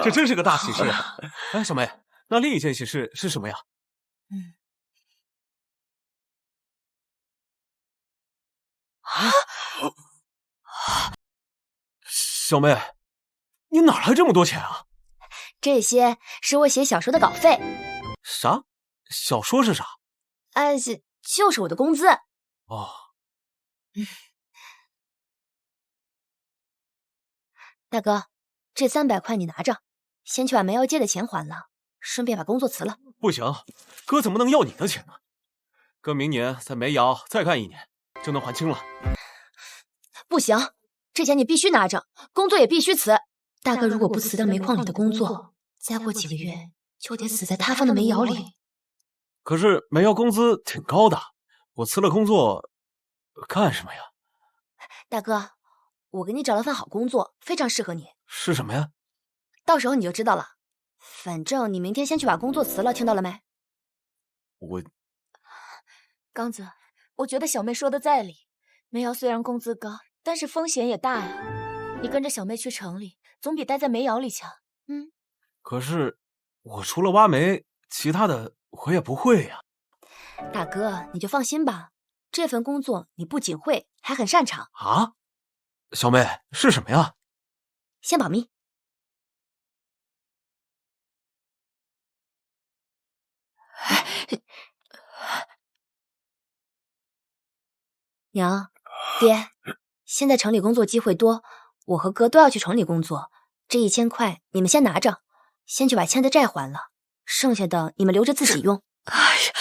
這真是個大喜事啊！哎，小妹，那另一件喜事是什麼呀？小妹，你哪來這麼多錢啊？這些是我寫小說的稿費。啥？小說是啥？就是我的工資。哦。大哥，這300塊你拿着，先去把煤窑借的錢還了，順便把工作辭了。不行，哥怎麼能要你的錢呢？哥明年在煤窑再幹1年，就能還清了。不行，這錢你必須拿着，工作也必須辭。大哥如果不辭掉煤礦裡的工作，再過幾個月就得死在塌方的煤窑裡。可是煤窑工資挺高的，我辭了工作幹什麼呀？大哥，我給你找了份好工作，非常適合你。是什麼呀？到時候你就知道了。反正你明天先去把工作辭了，聽到了沒？剛子，我覺得小妹說的在理。煤窑雖然工資高，但是風險也大呀。你跟着小妹去城裡，總比待在煤窑裡強。可是我除了挖煤，其他的我也不會呀。大哥，你就放心吧，這份工作你不僅會，還很擅長。啊？小妹，是什麼呀？先保密。娘，爹，現在城裡工作機會多，我和哥都要去城裡工作。這1000塊你們先拿着，先去把欠的債還了，剩下的你們留着自己用。哎呀，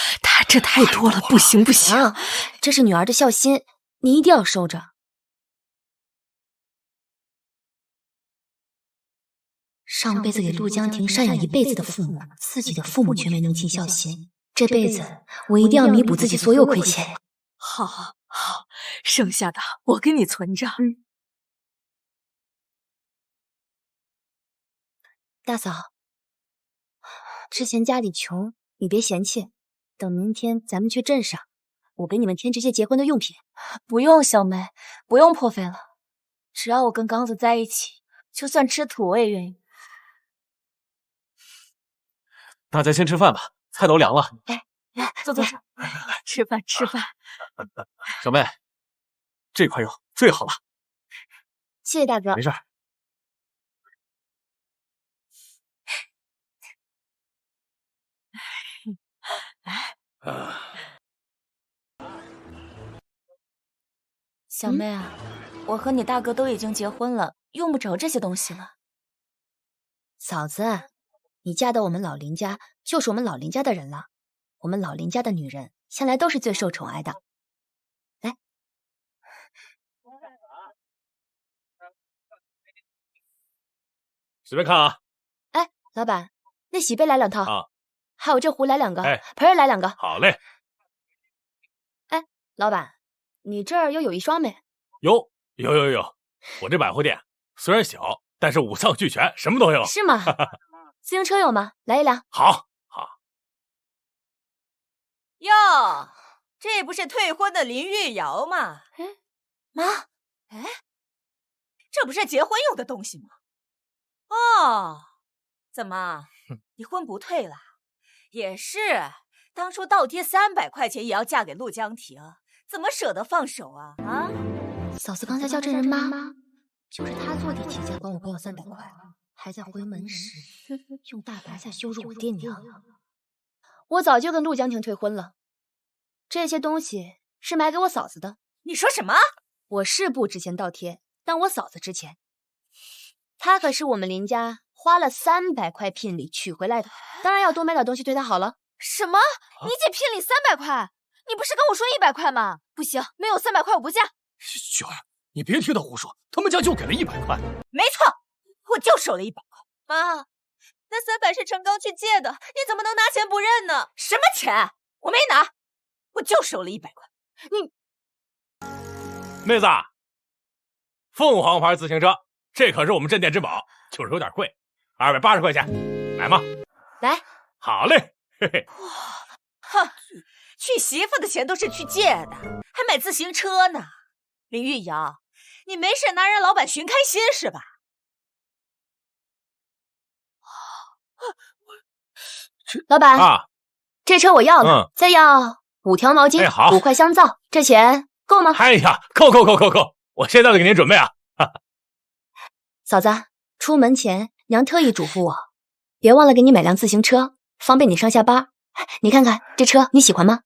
這太多了，不行不行，這是女兒的孝心，你一定要收着。上輩子給陸江婷贍養1輩子的父母，自己的父母卻沒能盡孝心，這輩子我一定要彌補自己所有虧欠。好，剩下的我給你存着。大嫂，之前家裡窮，你別嫌棄。等明天咱們去鎮上，我給你們添這些結婚的用品。不用，小妹，不用破費了。只要我跟剛子在一起，就算吃土我也願意。大家先吃飯吧，菜都涼了。坐，吃飯。小妹，這塊肉最好了。謝謝大哥。沒事。小妹啊，我和你大哥都已經結婚了，用不着這些東西了。嫂子，你嫁到我们老林家，就是我们老林家的人了。我们老林家的女人向来都是最受宠爱的。来，随便看啊。哎，老板，那洗杯来2套啊，还有这壶来2个，哎，盆儿来2个。好嘞。哎，老板，你这儿又有一双没？有，我这百货店虽然小，但是五脏俱全，什么都有。是吗？自行车有吗？来一辆。好。喲，这不是退婚的林玉瑶吗？哎，妈，哎，这不是结婚用的东西吗？哦，怎么，你婚不退了？也是，当初倒贴300块錢也要嫁給陸江婷，怎麼捨得放手啊？啊！嫂子剛才叫這人媽，就是她坐地起價管我不要300塊，還在回門時用大白菜羞辱我爹娘。我早就跟陸江婷退婚了，這些東西是買給我嫂子的。你說什麼？我是不值錢倒貼，但我嫂子值錢。她可是我們林家花了300塊聘禮娶回來的，當然要多買點東西對她好了。什麼？你姐聘禮300塊？你不是跟我說100塊嗎？不行，沒有300塊我不嫁。雪兒，你別聽他胡說，他們家就給了100塊。沒錯，我就收了100塊。媽，那300是陳剛去借的，你怎麼能拿錢不認呢？什麼錢？我沒拿，我就收了100塊。你，妹子，鳳凰牌自行車，這可是我們鎮店之寶，就是有點貴，280塊錢，買嗎？來，好嘞，嘿嘿。哼，娶媳婦的錢都是去借的，還買自行車呢。林玉瑤，你沒事拿人老闆尋開心是吧？老闆啊，這車我要了，再要5條毛巾，5塊香皂，這錢夠嗎？哎呀，夠，我現在就給您準備啊。嫂子，出門前娘特意囑咐我，別忘了給你買輛自行車，方便你上下班。你看看這車你喜歡嗎？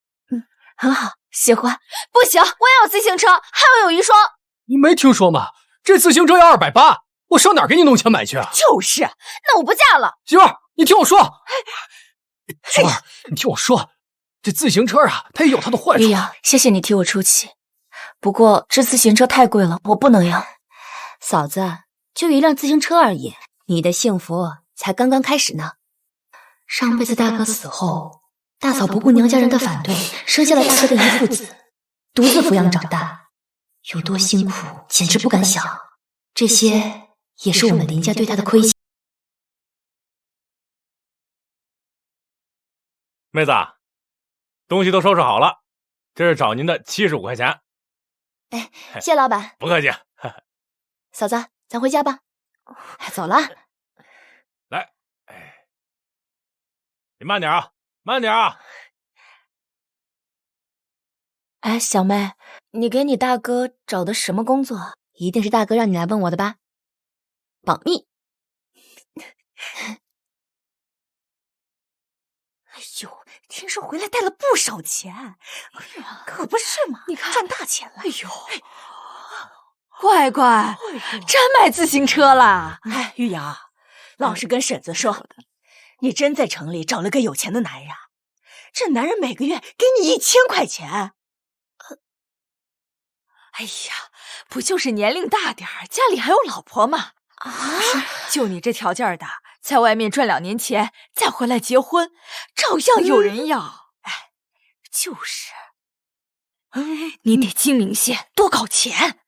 很好，喜歡。不行，我也要自行車，還要有一雙。你沒聽說嗎？這自行車要280，我上哪兒給你弄錢買去啊？就是，那我不嫁了。媳婦兒，你聽我說。媳婦兒，你聽我說，這自行車啊，它也有它的壞處。玉陽，謝謝你替我出氣，不過這自行車太貴了，我不能要。嫂子，就一輛自行車而已，你的幸福才剛剛開始呢。上輩子大哥死後，大嫂不顧娘家人的反對，生下了大哥的遺腹子，獨自撫養長大，有多辛苦，簡直不敢想。這些也是我們林家對她的虧欠。妹子，東西都收拾好了，這是找您的75塊錢。哎，謝老闆。不客氣。嫂子，咱回家吧。走了。來，你慢點啊，慢點啊。哎，小妹，你給你大哥找的什麼工作？一定是大哥讓你來問我的吧？保密。哎呦，聽說回來帶了不少錢，哎呀，可不是嘛，你看賺大錢了。哎呦，乖乖，真買自行車了。哎，玉瑤，老實跟嬸子說，你真在城裡找了個有錢的男人，這男人每個月給你1000塊錢。哎呀，不就是年齡大點兒，家裡還有老婆嗎？啊，就你這條件的，在外面賺2年錢，再回來結婚，照樣有人要。哎，就是，你得精明些，多搞錢。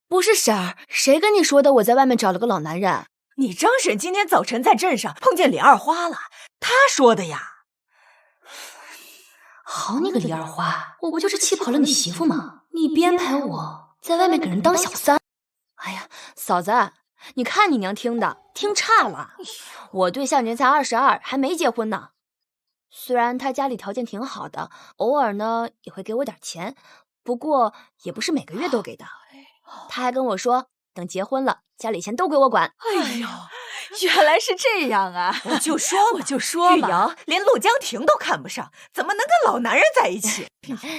不是嬸兒，誰跟你說的？我在外面找了個老男人。你張嬸今天早晨在鎮上碰見李二花了，她說的呀。好你個李二花，我不就是氣跑了你媳婦嗎？你編排我在外面給人當小三。哎呀，嫂子，你看你娘聽差了。我對象人才22，還沒結婚呢。雖然他家裡條件挺好的，偶爾呢也會給我點錢，不過也不是每個月都給的。他還跟我說，等結婚了，家裡錢都歸我管。哎呦，原來是這樣啊！我就說嘛，玉瑤連陸江婷都看不上，怎麼能跟老男人在一起？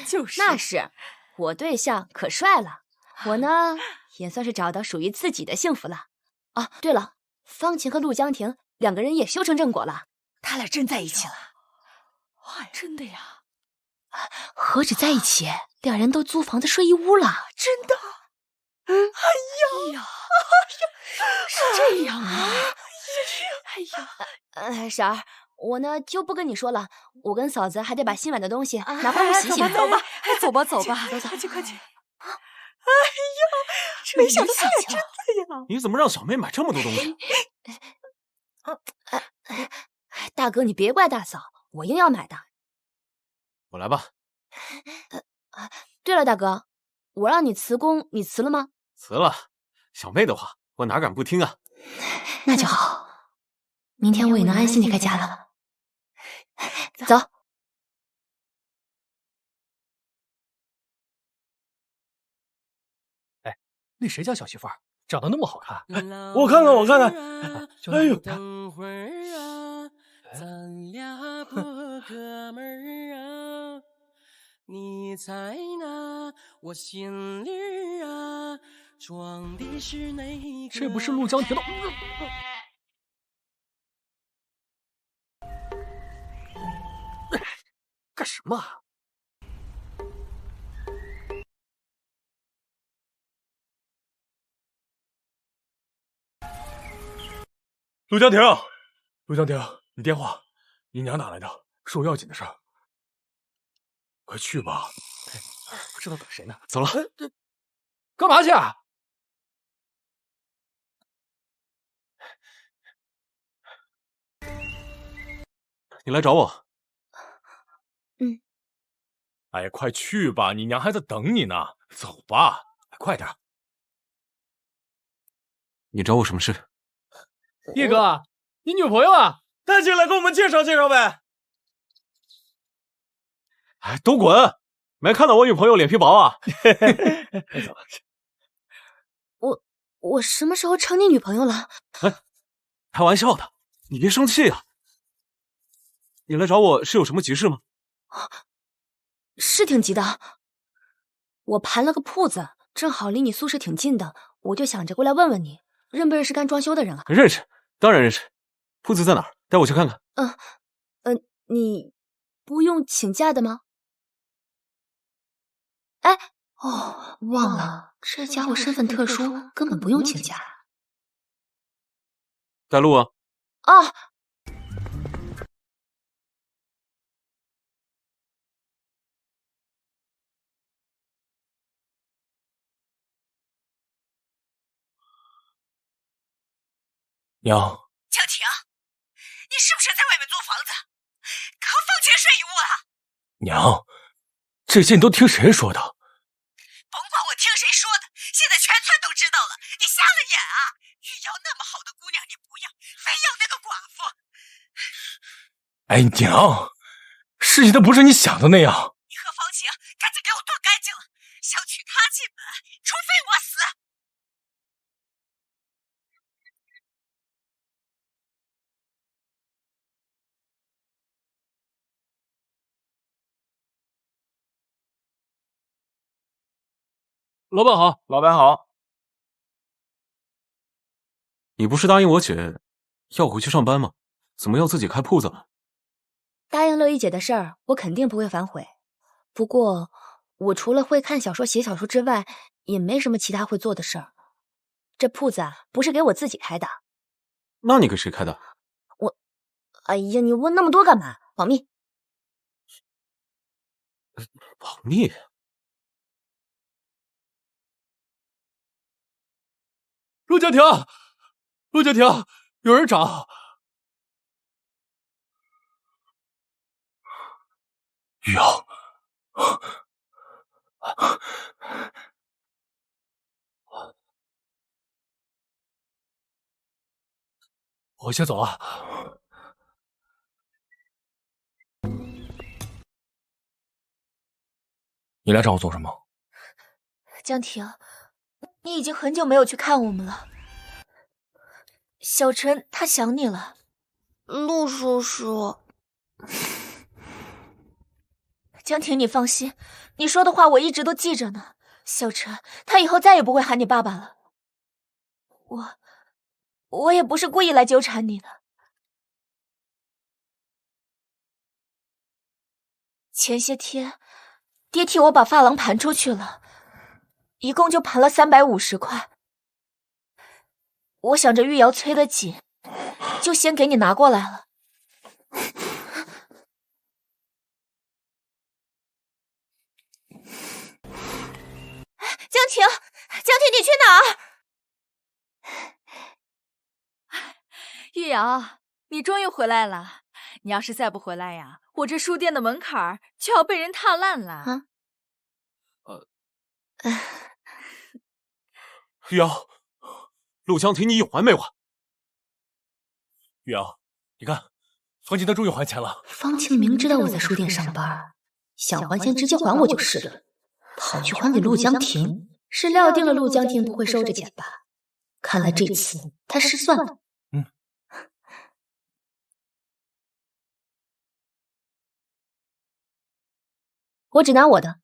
就是，那是，我對象可帥了，我呢也算是找到屬於自己的幸福了。啊，對了，方晴和陸江婷2個人也修成正果了，他俩真在一起了。哇，真的呀？何止在一起，2人都租房子睡一屋了。真的？哎呀，是这样啊！哎呀，婶儿，我呢就不跟你说了，我跟嫂子还得把新买的东西拿回去洗洗。走吧，走吧，走，快去！哎呀，没想到他俩真的呀！你怎么让小妹买这麼多東西？大哥，你別怪大嫂，我硬要買的。我來吧。對了，大哥，我讓你辭工，你辭了嗎？辭了。小妹的話，我哪敢不聽啊？那就好，明天我也能安心離開家了。走。哎，那誰家小媳婦兒長得那麼好看？我看看，我看看。哎呦！等會兒啊，咱倆不哥們兒啊，你猜那我心裡啊裝的是哪個？這不是陸江婷的？幹什麼啊？陸江婷，陸江婷，你電話，你娘打來的，說要緊的事兒。快去吧。不知道等誰呢。走了。幹嘛去啊？你來找我。嗯。哎呀，快去吧，你娘還在等你呢。走吧，快點。你找我什麼事？葉哥，你女朋友啊？帶進來給我們介紹介紹唄。哎，都滾！沒看到我女朋友臉皮薄啊？我什麼時候成你女朋友了？哎，開玩笑的，你別生氣啊。你來找我是有什麼急事嗎？是挺急的，我盤了個鋪子，正好離你宿舍挺近的，我就想着過來問問你，認不認識幹裝修的人啊？認識，當然認識。鋪子在哪兒？帶我去看看。你不用請假的嗎？哎，忘了，這家伙身份特殊，根本不用請假。帶路啊。啊。娘，江婷，你是不是在外面租房子，和方晴睡一屋啊？娘，這些你都聽誰說的？甭管我聽誰說的，現在全村都知道了，你瞎了眼啊！玉瑤那麼好的姑娘你不要，非要那個寡婦。哎，娘，事情都不是你想的那樣。你和方晴趕緊給我斷乾淨了，想娶她進門，除非我死。老闆好，老闆好。你不是答應我姐要回去上班嗎？怎麼要自己開鋪子了？答應樂意姐的事兒，我肯定不會反悔。不過，我除了會看小說、寫小說之外，也沒什麼其他會做的事兒。這鋪子啊，不是給我自己開的。那你給誰開的？哎呀，你問那麼多幹嘛？保密。保密？陸江婷，陸江婷，有人找。玉瑤，我先走啊。你來找我做什麼？江婷，你已經很久沒有去看我們了。小陳他想你了。陸叔叔。江婷，你放心，你說的話我一直都記着呢。小陈，他以後再也不會喊你爸爸了。我也不是故意來糾纏你的。前些天，爹替我把髮廊盤出去了，一共就盤了350塊。我想着玉瑤催得緊，就先給你拿過來了。江婷，你去哪兒？玉瑶，你終於回來了。你要是再不回來呀，我這書店的門檻就要被人踏爛了。玉瑤，陸江婷，你有完沒完？玉瑤，你看，方晴他終於還錢了。方晴明知道我在書店上班，想還錢直接還我就是了，跑去還給陸江婷，是料定了陸江婷不會收這錢吧？看來這次他失算了。我只拿我的。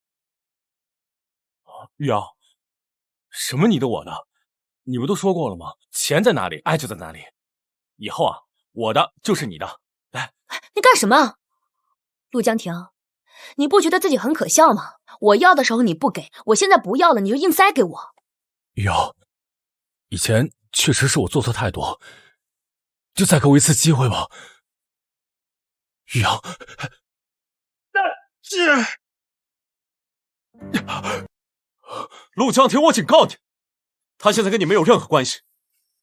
玉瑶，什麼你的我的？你不都說過了嗎？錢在哪裡，愛就在哪裡。以後啊，我的就是你的。來，你幹什麼？陸江婷，你不觉得自己很可笑嗎？我要的時候你不給，我現在不要了，你就硬塞給我。玉瑶，以前確實是我做錯太多，就再給我一次機會吧。玉瑤，陸江婷，我警告你，他現在跟你沒有任何關係。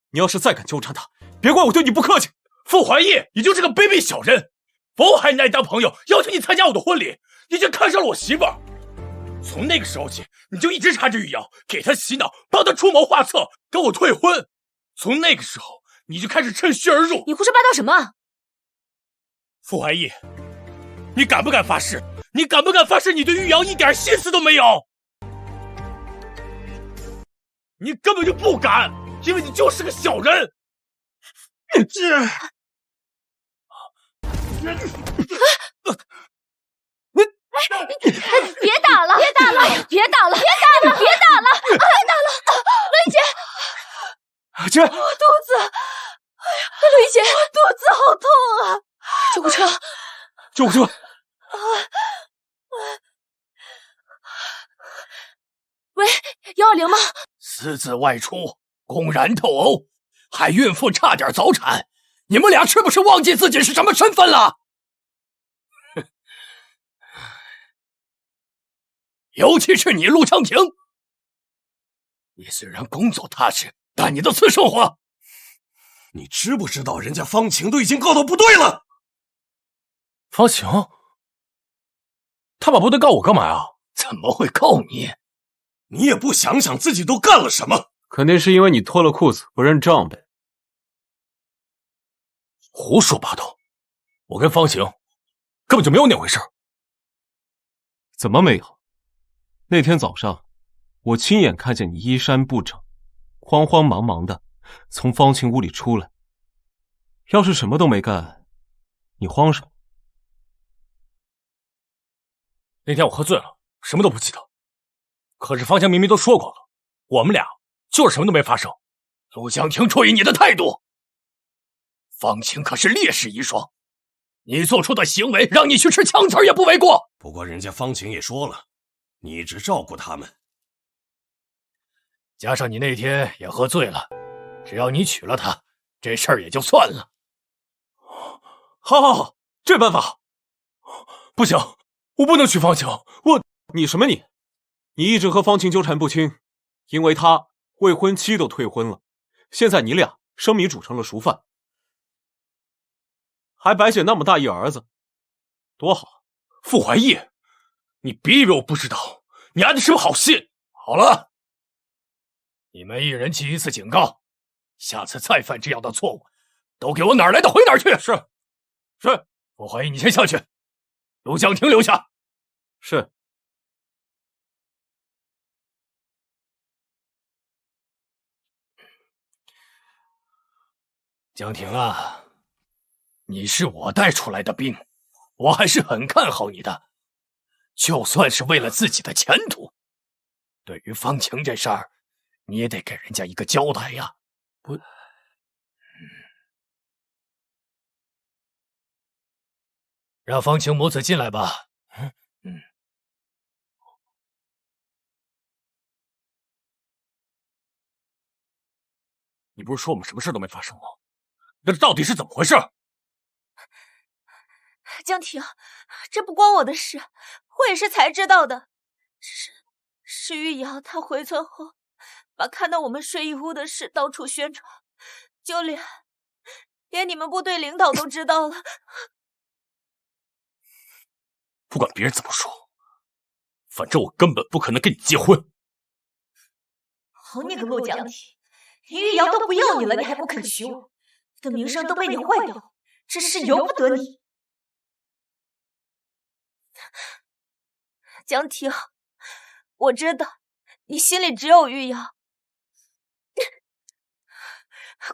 你要是再敢糾纏他，別怪我對你不客氣。傅懷義，你就是個卑鄙小人！我還拿你當朋友，邀請你參加我的婚禮，你卻看上了我媳婦兒。從那個時候起，你就一直纏着玉瑤，給她洗腦，幫她出謀劃策，跟我退婚。從那個時候，你就開始趁虛而入。你胡說八道什麼？傅懷義，你敢不敢發誓？你敢不敢發誓你對玉瑤一點心思都沒有？你根本就不敢，因為你就是個小人。別打了！別打了！別打了！別打了！別打了！別打了！雷姐，姐，我肚子，哎呀，雷姐，我肚子好痛啊！救護車！救護車！喂，120嗎？私自外出，公然鬥毆，害孕婦差點早產，你們倆是不是忘記自己是什麼身份了？尤其是你陸江婷，你雖然工作踏實，但你的私生活，你知不知道人家方晴都已經告到部隊了？方晴？他把部隊告我幹嘛呀？怎麼會告你？你也不想想自己都幹了什麼？肯定是因為你脫了褲子不認賬唄。胡說八道！我跟方晴根本就沒有那回事。怎麼沒有？那天早上，我親眼看見你衣衫不整，慌慌忙忙的從方晴屋裡出來。要是什麼都沒幹，你慌什麼？那天我喝醉了，什麼都不記得。可是方晴明明都說過了，我們倆就是什麼都沒發生。陸江婷出於你的態度，方晴可是烈士遺孀，你做出的行為讓你去吃槍子也不為過。不過人家方晴也說了，你一直照顧他們，加上你那天也喝醉了，只要你娶了她，這事兒也就算了。好，這辦法不行，我不能娶方晴。你什麼你？你一直和方晴糾纏不清，因為她未婚妻都退婚了，現在你倆生米煮成了熟飯，還白撿那麼大一兒子，多好。傅懷義，你別以為我不知道，你安的什麼好心？好了，你們一人記一次警告，下次再犯這樣的錯誤，都給我哪兒來的回哪兒去。是，傅懷義你先下去，陸江婷留下。是。江婷啊，你是我带出來的兵，我還是很看好你的。就算是為了自己的前途，对於方晴這事兒，你也得給人家一個交代呀。不，讓方晴母子進來吧。你不是說我们什麼事都沒發生嗎？那這到底是怎麼回事？江婷，這不關我的事，我也是才知道的。是玉瑤，她回村後，把看到我們睡一屋的事到處宣傳，就連你們部隊領導都知道了。不管別人怎麼說，反正我根本不可能跟你結婚。好你個陸江婷，玉瑤都不要你了，你還不肯娶我，你的名聲都被你壞掉，真是由不得你。江婷，我知道你心裡只有玉瑶，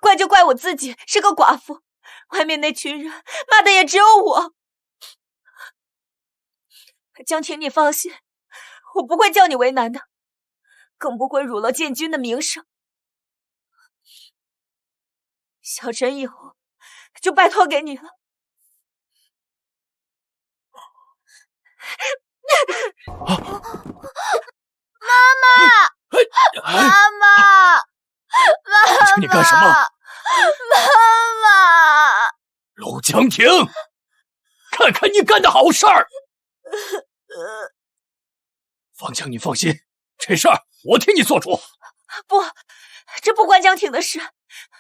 怪就怪我自己是個寡婦，外面那群人罵的也只有我。江婷，你放心，我不會叫你為難的，更不會辱了建軍的名聲。小陳以後就拜託給你了。媽媽，你幹什麼？媽媽，陸江婷，看看你幹的好事兒。方晴，你放心，這事兒我替你做主。不，這不關江婷的事，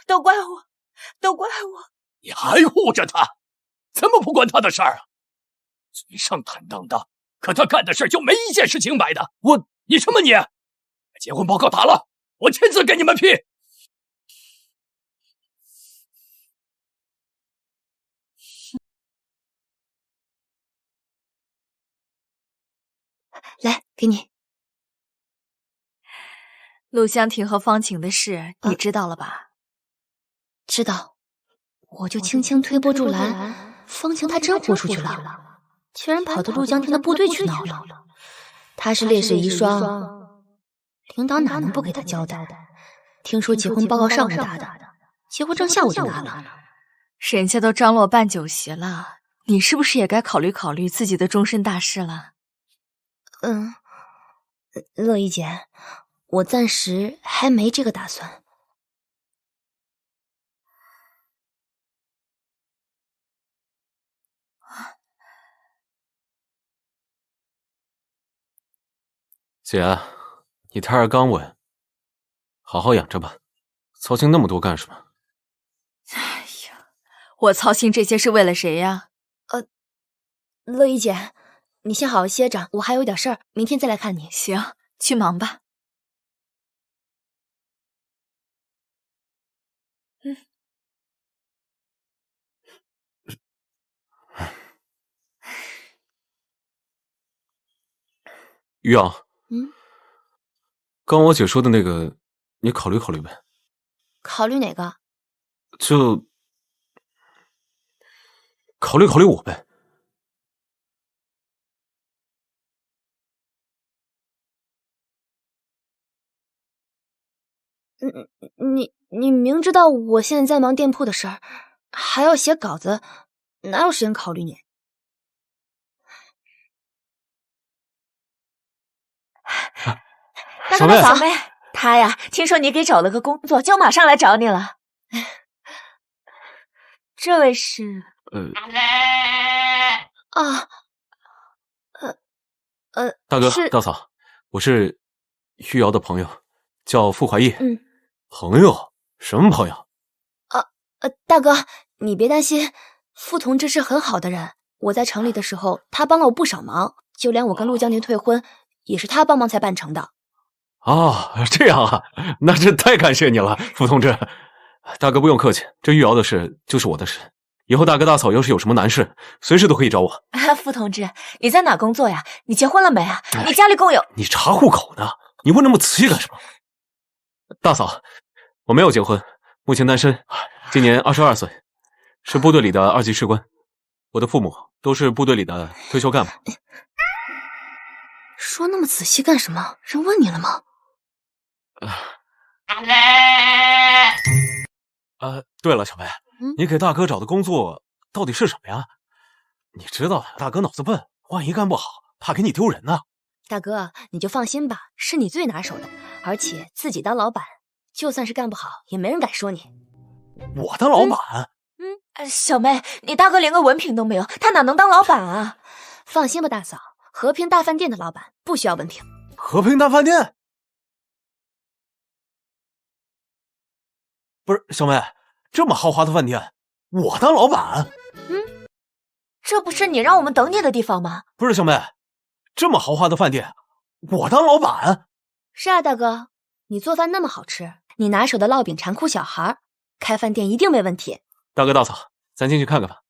都怪我，都怪我。你還護着他，怎麼不關他的事兒啊？嘴上坦蕩蕩，可他幹的事就沒一件是清白的。你什麼你？結婚報告打了，我親自給你們批。來，給你。陸湘婷和方晴的事，你知道了吧？知道，我就輕輕推波助瀾，方晴她真豁出去了，居然跑到陸江婷的部隊去鬧了。她是烈士遺孀，領導哪能不給她交代？聽說結婚報告上午打的，結婚證下午就拿了。人家都張羅辦酒席了，你是不是也該考慮考慮自己的終身大事了？樂怡姐，我暫時還沒這個打算。姐，你胎兒剛穩，好好養着吧，操心那麼多幹什麼？哎呀，我操心這些是為了誰呀？樂怡姐，你先好好歇着，我還有點事兒，明天再來看你。行，去忙吧。于洋，剛我姐說的那個，你考慮考慮唄。考慮哪個？就考慮考慮我唄。你明知道我現在在忙店鋪的事兒，還要寫稿子，哪有時間考慮你？小妹，小妹，他呀，聽說你給找了個工作，就馬上來找你了。這位是？大哥大嫂，我是玉瑤的朋友，叫傅懷義。朋友？什麼朋友？大哥，你別擔心，傅同志是很好的人。我在城裡的時候，他幫了我不少忙，就連我跟陸江寧退婚，也是他幫忙才辦成的。哦，這樣啊，那這太感謝你了，傅同志。大哥不用客氣，這玉瑤的事就是我的事。以後大哥大嫂要是有什麼難事，隨時都可以找我。傅同志，你在哪工作呀？你結婚了沒啊？你家裡共有……你查戶口呢？你問那麼仔細幹什麼？大嫂，我沒有結婚，目前單身，今年22歲，是部隊裡的2級士官。我的父母都是部隊裡的退休幹部。說那麼仔細幹什麼？人問你了吗？对了，小梅，你给大哥找的工作到底是什么呀？你知道的，大哥脑子笨，万一干不好，怕给你丢人呢。大哥，你就放心吧，是你最拿手的，而且自己当老板，就算是干不好，也没人敢说你。我当老板？小妹，你大哥连个文凭都没有，他哪能当老板啊？放心吧，大嫂，和平大饭店的老板不需要文凭。和平大饭店？不是，小妹，这么豪华的饭店，我当老板？这不是你让我们等你的地方吗？不是，小妹，这么豪华的饭店，我当老板？是啊，大哥，你做饭那么好吃，你拿手的烙饼馋哭小孩，開飯店一定沒問題。大哥大嫂，咱進去看看吧。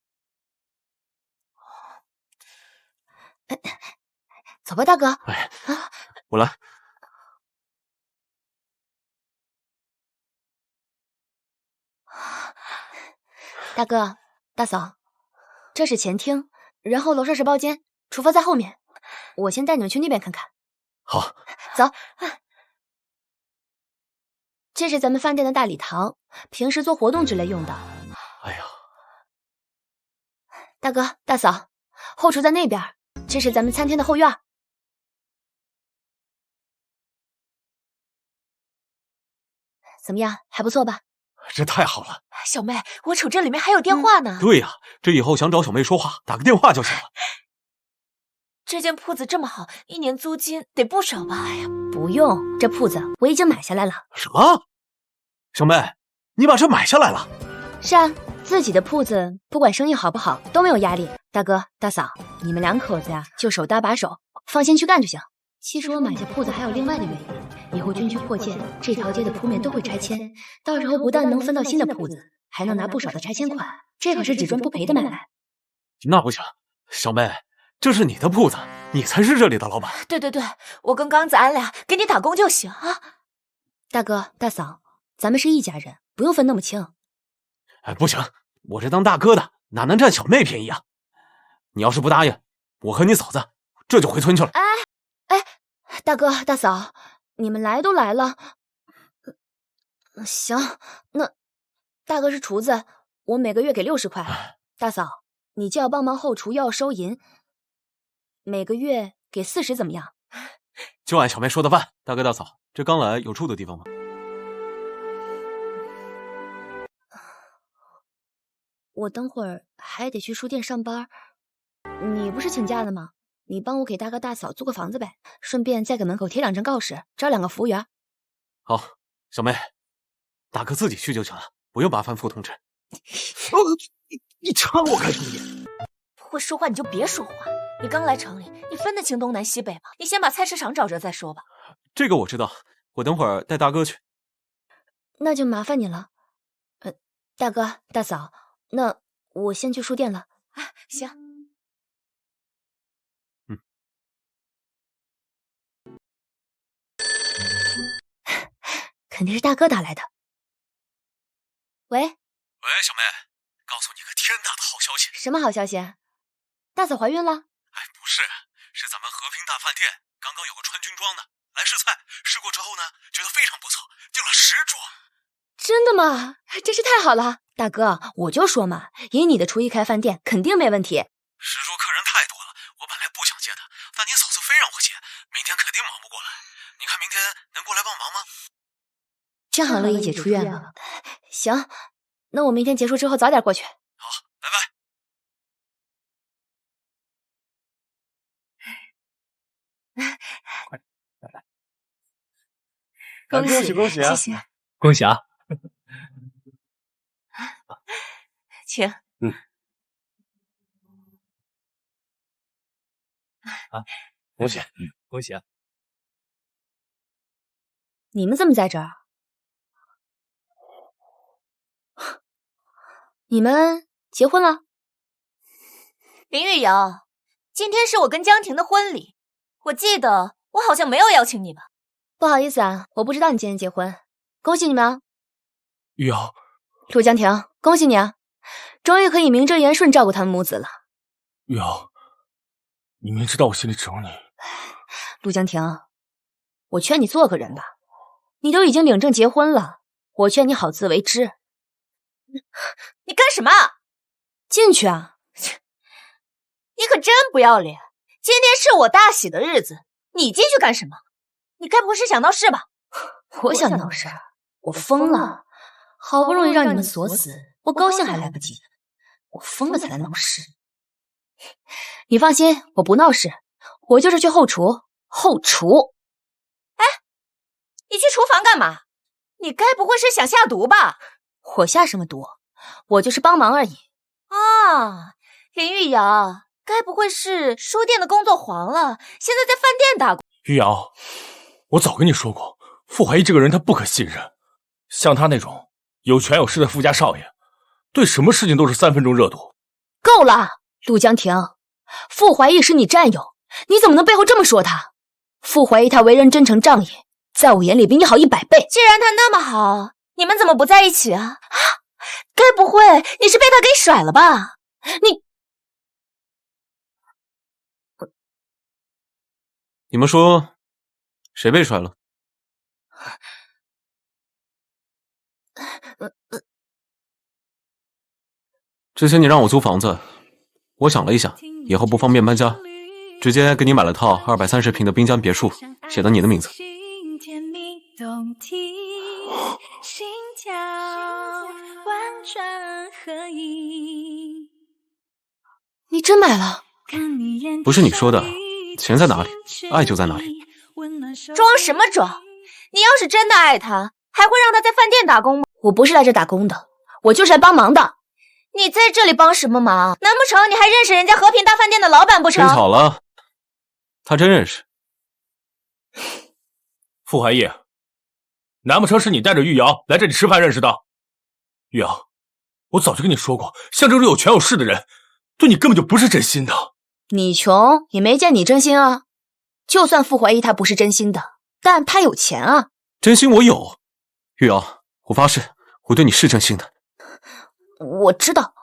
走吧，大哥。我來。大哥大嫂，這是前廳，然後樓上是包間，廚房在後面。我先帶你們去那邊看看。好，走。這是咱們飯店的大禮堂，平時做活動之類用的。哎呀，大哥大嫂，後廚在那邊，這是咱們餐廳的後院。怎麼樣，還不錯吧？這太好了。小妹，我瞅這裡面還有電話呢。對呀，這以後想找小妹說話，打個電話就行了。這間鋪子這麼好，一年租金得不少吧？哎呀，不用，這鋪子我已經買下來了。什麼？小妹，你把這買下來了？是啊，自己的鋪子，不管生意好不好，都沒有壓力。大哥大嫂，你們兩口子呀，就手搭把手，放心去幹就行。其實我買下鋪子還有另外的原因，以後軍區擴建，這條街的鋪面都會拆遷，到時候不但能分到新的鋪子，還能拿不少的拆遷款，這可是只賺不賠的買賣。那不行，小妹，這是你的鋪子，你才是這裡的老闆。對對對，我跟剛子俺倆給你打工就行啊。大哥大嫂，咱們是一家人，不用分那麼清。哎，不行，我這當大哥的哪能佔小妹便宜啊？你要是不答應，我和你嫂子這就回村去了。哎，大哥大嫂，你們來都來了，行，那大哥是廚子，我每個月給60塊，大嫂你就要幫忙後廚，又要收銀，每個月給40怎麼樣？就按小妹說的辦。大哥大嫂，這剛來有住的地方嗎？我等會兒還得去書店上班，你不是請假了嗎？你幫我給大哥大嫂租個房子唄，順便再給門口貼2張告示，招2個服務員。好，小妹，大哥自己去就行了，不用麻煩副同志。你插我幹什麼你？不會說話你就別說話。你剛來城裡，你分得清東南西北嗎？你先把菜市場找着再說吧。這個我知道，我等會兒帶大哥去。那就麻煩你了。大哥大嫂，那我先去書店了。行。肯定是大哥打來的。喂，小妹，告訴你個天大的好消息。什麼好消息？大嫂懷孕了？哎，不是，是咱們和平大飯店剛剛有個穿軍裝的來試菜，試過之後呢，覺得非常不錯，訂了10桌。真的嗎？真是太好了，大哥，我就說嘛，以你的廚藝開飯店肯定沒問題。10桌客人太多了，我本來不想接的，但你嫂子非讓我接，明天肯定忙不過來。你看明天能過來幫忙嗎？正好樂意姐出院了。行，那我明天結束之後早點過去。好，拜拜。快來，恭喜恭喜啊！謝謝，恭喜啊！請。恭喜，恭喜啊！你們怎麼在這兒？你們結婚了？林玉瑤，今天是我跟江婷的婚禮，我記得我好像沒有邀請你吧？不好意思啊，我不知道你今天結婚，恭喜你們啊！玉瑤，陸江婷，恭喜你啊，終於可以名正言順照顧他們母子了。玉瑤，你明知道我心裡只有你。陆江婷，我劝你做个人吧，你都已經領證結婚了，我勸你好自為之。你幹什麼？進去啊！你可真不要臉！今天是我大喜的日子，你進去幹什麼？你該不會是想鬧事吧？我想鬧事？我瘋了！好不容易讓你們鎖死，我高興還來不及，我瘋了才來鬧事。你放心，我不鬧事，我就是去後廚。後廚？哎，你去廚房幹嘛？你該不會是想下毒吧？我下什麼毒？我就是幫忙而已。啊，林玉瑤，該不會是書店的工作黃了，現在在飯店打工？玉瑤，我早跟你說過，傅懷義這個人他不可信任，像他那種有權有勢的傅家少爺，對什麼事情都是3分鐘熱度。夠了，陸江婷，傅懷義是你戰友，你怎麼能背後這麼說他？傅懷義他為人真誠仗義，在我眼裡比你好100倍。既然他那麼好，你們怎麼不在一起啊？該不會你是被他給甩了吧？你們說誰被甩了？之前你讓我租房子，我想了一下，以後不方便搬家，直接給你買了套230平的濱江別墅，寫的你的名字。你真買了？不是你說的，錢在哪裡，愛就在哪裡。裝什麼裝？你要是真的愛他，還會讓他在飯店打工嗎？我不是來這打工的，我就是來幫忙的。你在這裡幫什麼忙？難不成你還認識人家和平大飯店的老闆不成？真巧了，他真認識。傅懷義，難不成是你帶着玉瑤來這裡吃飯認識的？玉瑤，我早就跟你說過，像這種有權有勢的人，對你根本就不是真心的。你窮也沒見你真心啊。就算傅懷義他不是真心的，但他有錢啊。真心我有，玉瑤，我發誓，我對你是真心的。我知道。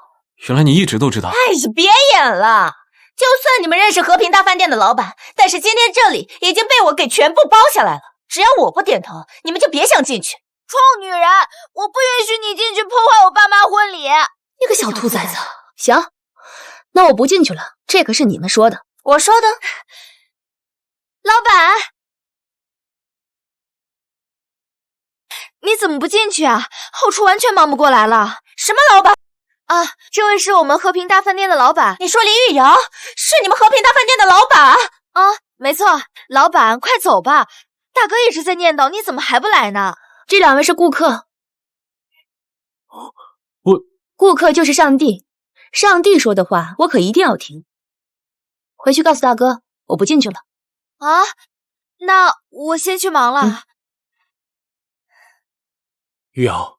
原來你一直都知道。哎呀，別演了！就算你們認識和平大飯店的老闆，但是今天這裡已經被我給全部包下來了。只要我不點頭，你們就別想進去。臭女人，我不允許你進去破壞我爸媽婚禮。你個小兔崽子！行，那我不進去了。這可是你們說的。我說的。老闆，你怎麼不進去啊？後廚完全忙不過來了。什麼老闆？啊，這位是我們和平大飯店的老闆。你說林玉瑤是你們和平大飯店的老闆？啊，沒錯。老闆，快走吧，大哥一直在念叨，你怎麼還不來呢？這兩位是顧客。顧客就是上帝，上帝說的話我可一定要聽。回去告訴大哥，我不進去了。啊，那我先去忙了。玉瑤，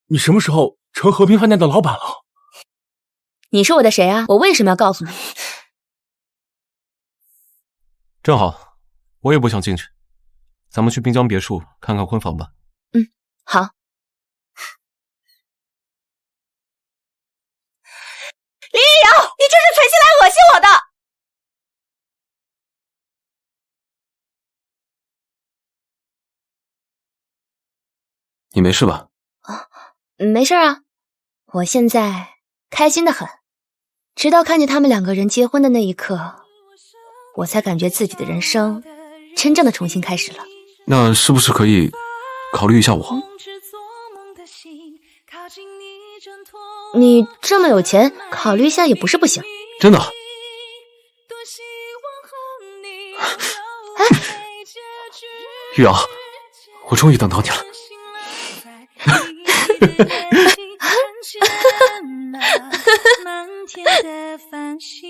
你什麼時候成和平飯店的老闆了？你是我的誰啊？我為什麼要告訴你？正好，我也不想進去，咱們去濱江別墅看看婚房吧。嗯，好。林玉瑤，你這是存心來惡心我的！你沒事吧？沒事啊，我現在開心得很，直到看見他們兩個人結婚的那一刻，我才感覺自己的人生真正的重新開始了。那是不是可以考慮一下我？你這麼有錢，考慮一下也不是不行。真的？玉瑤，我終於等到你了。滿天的繁星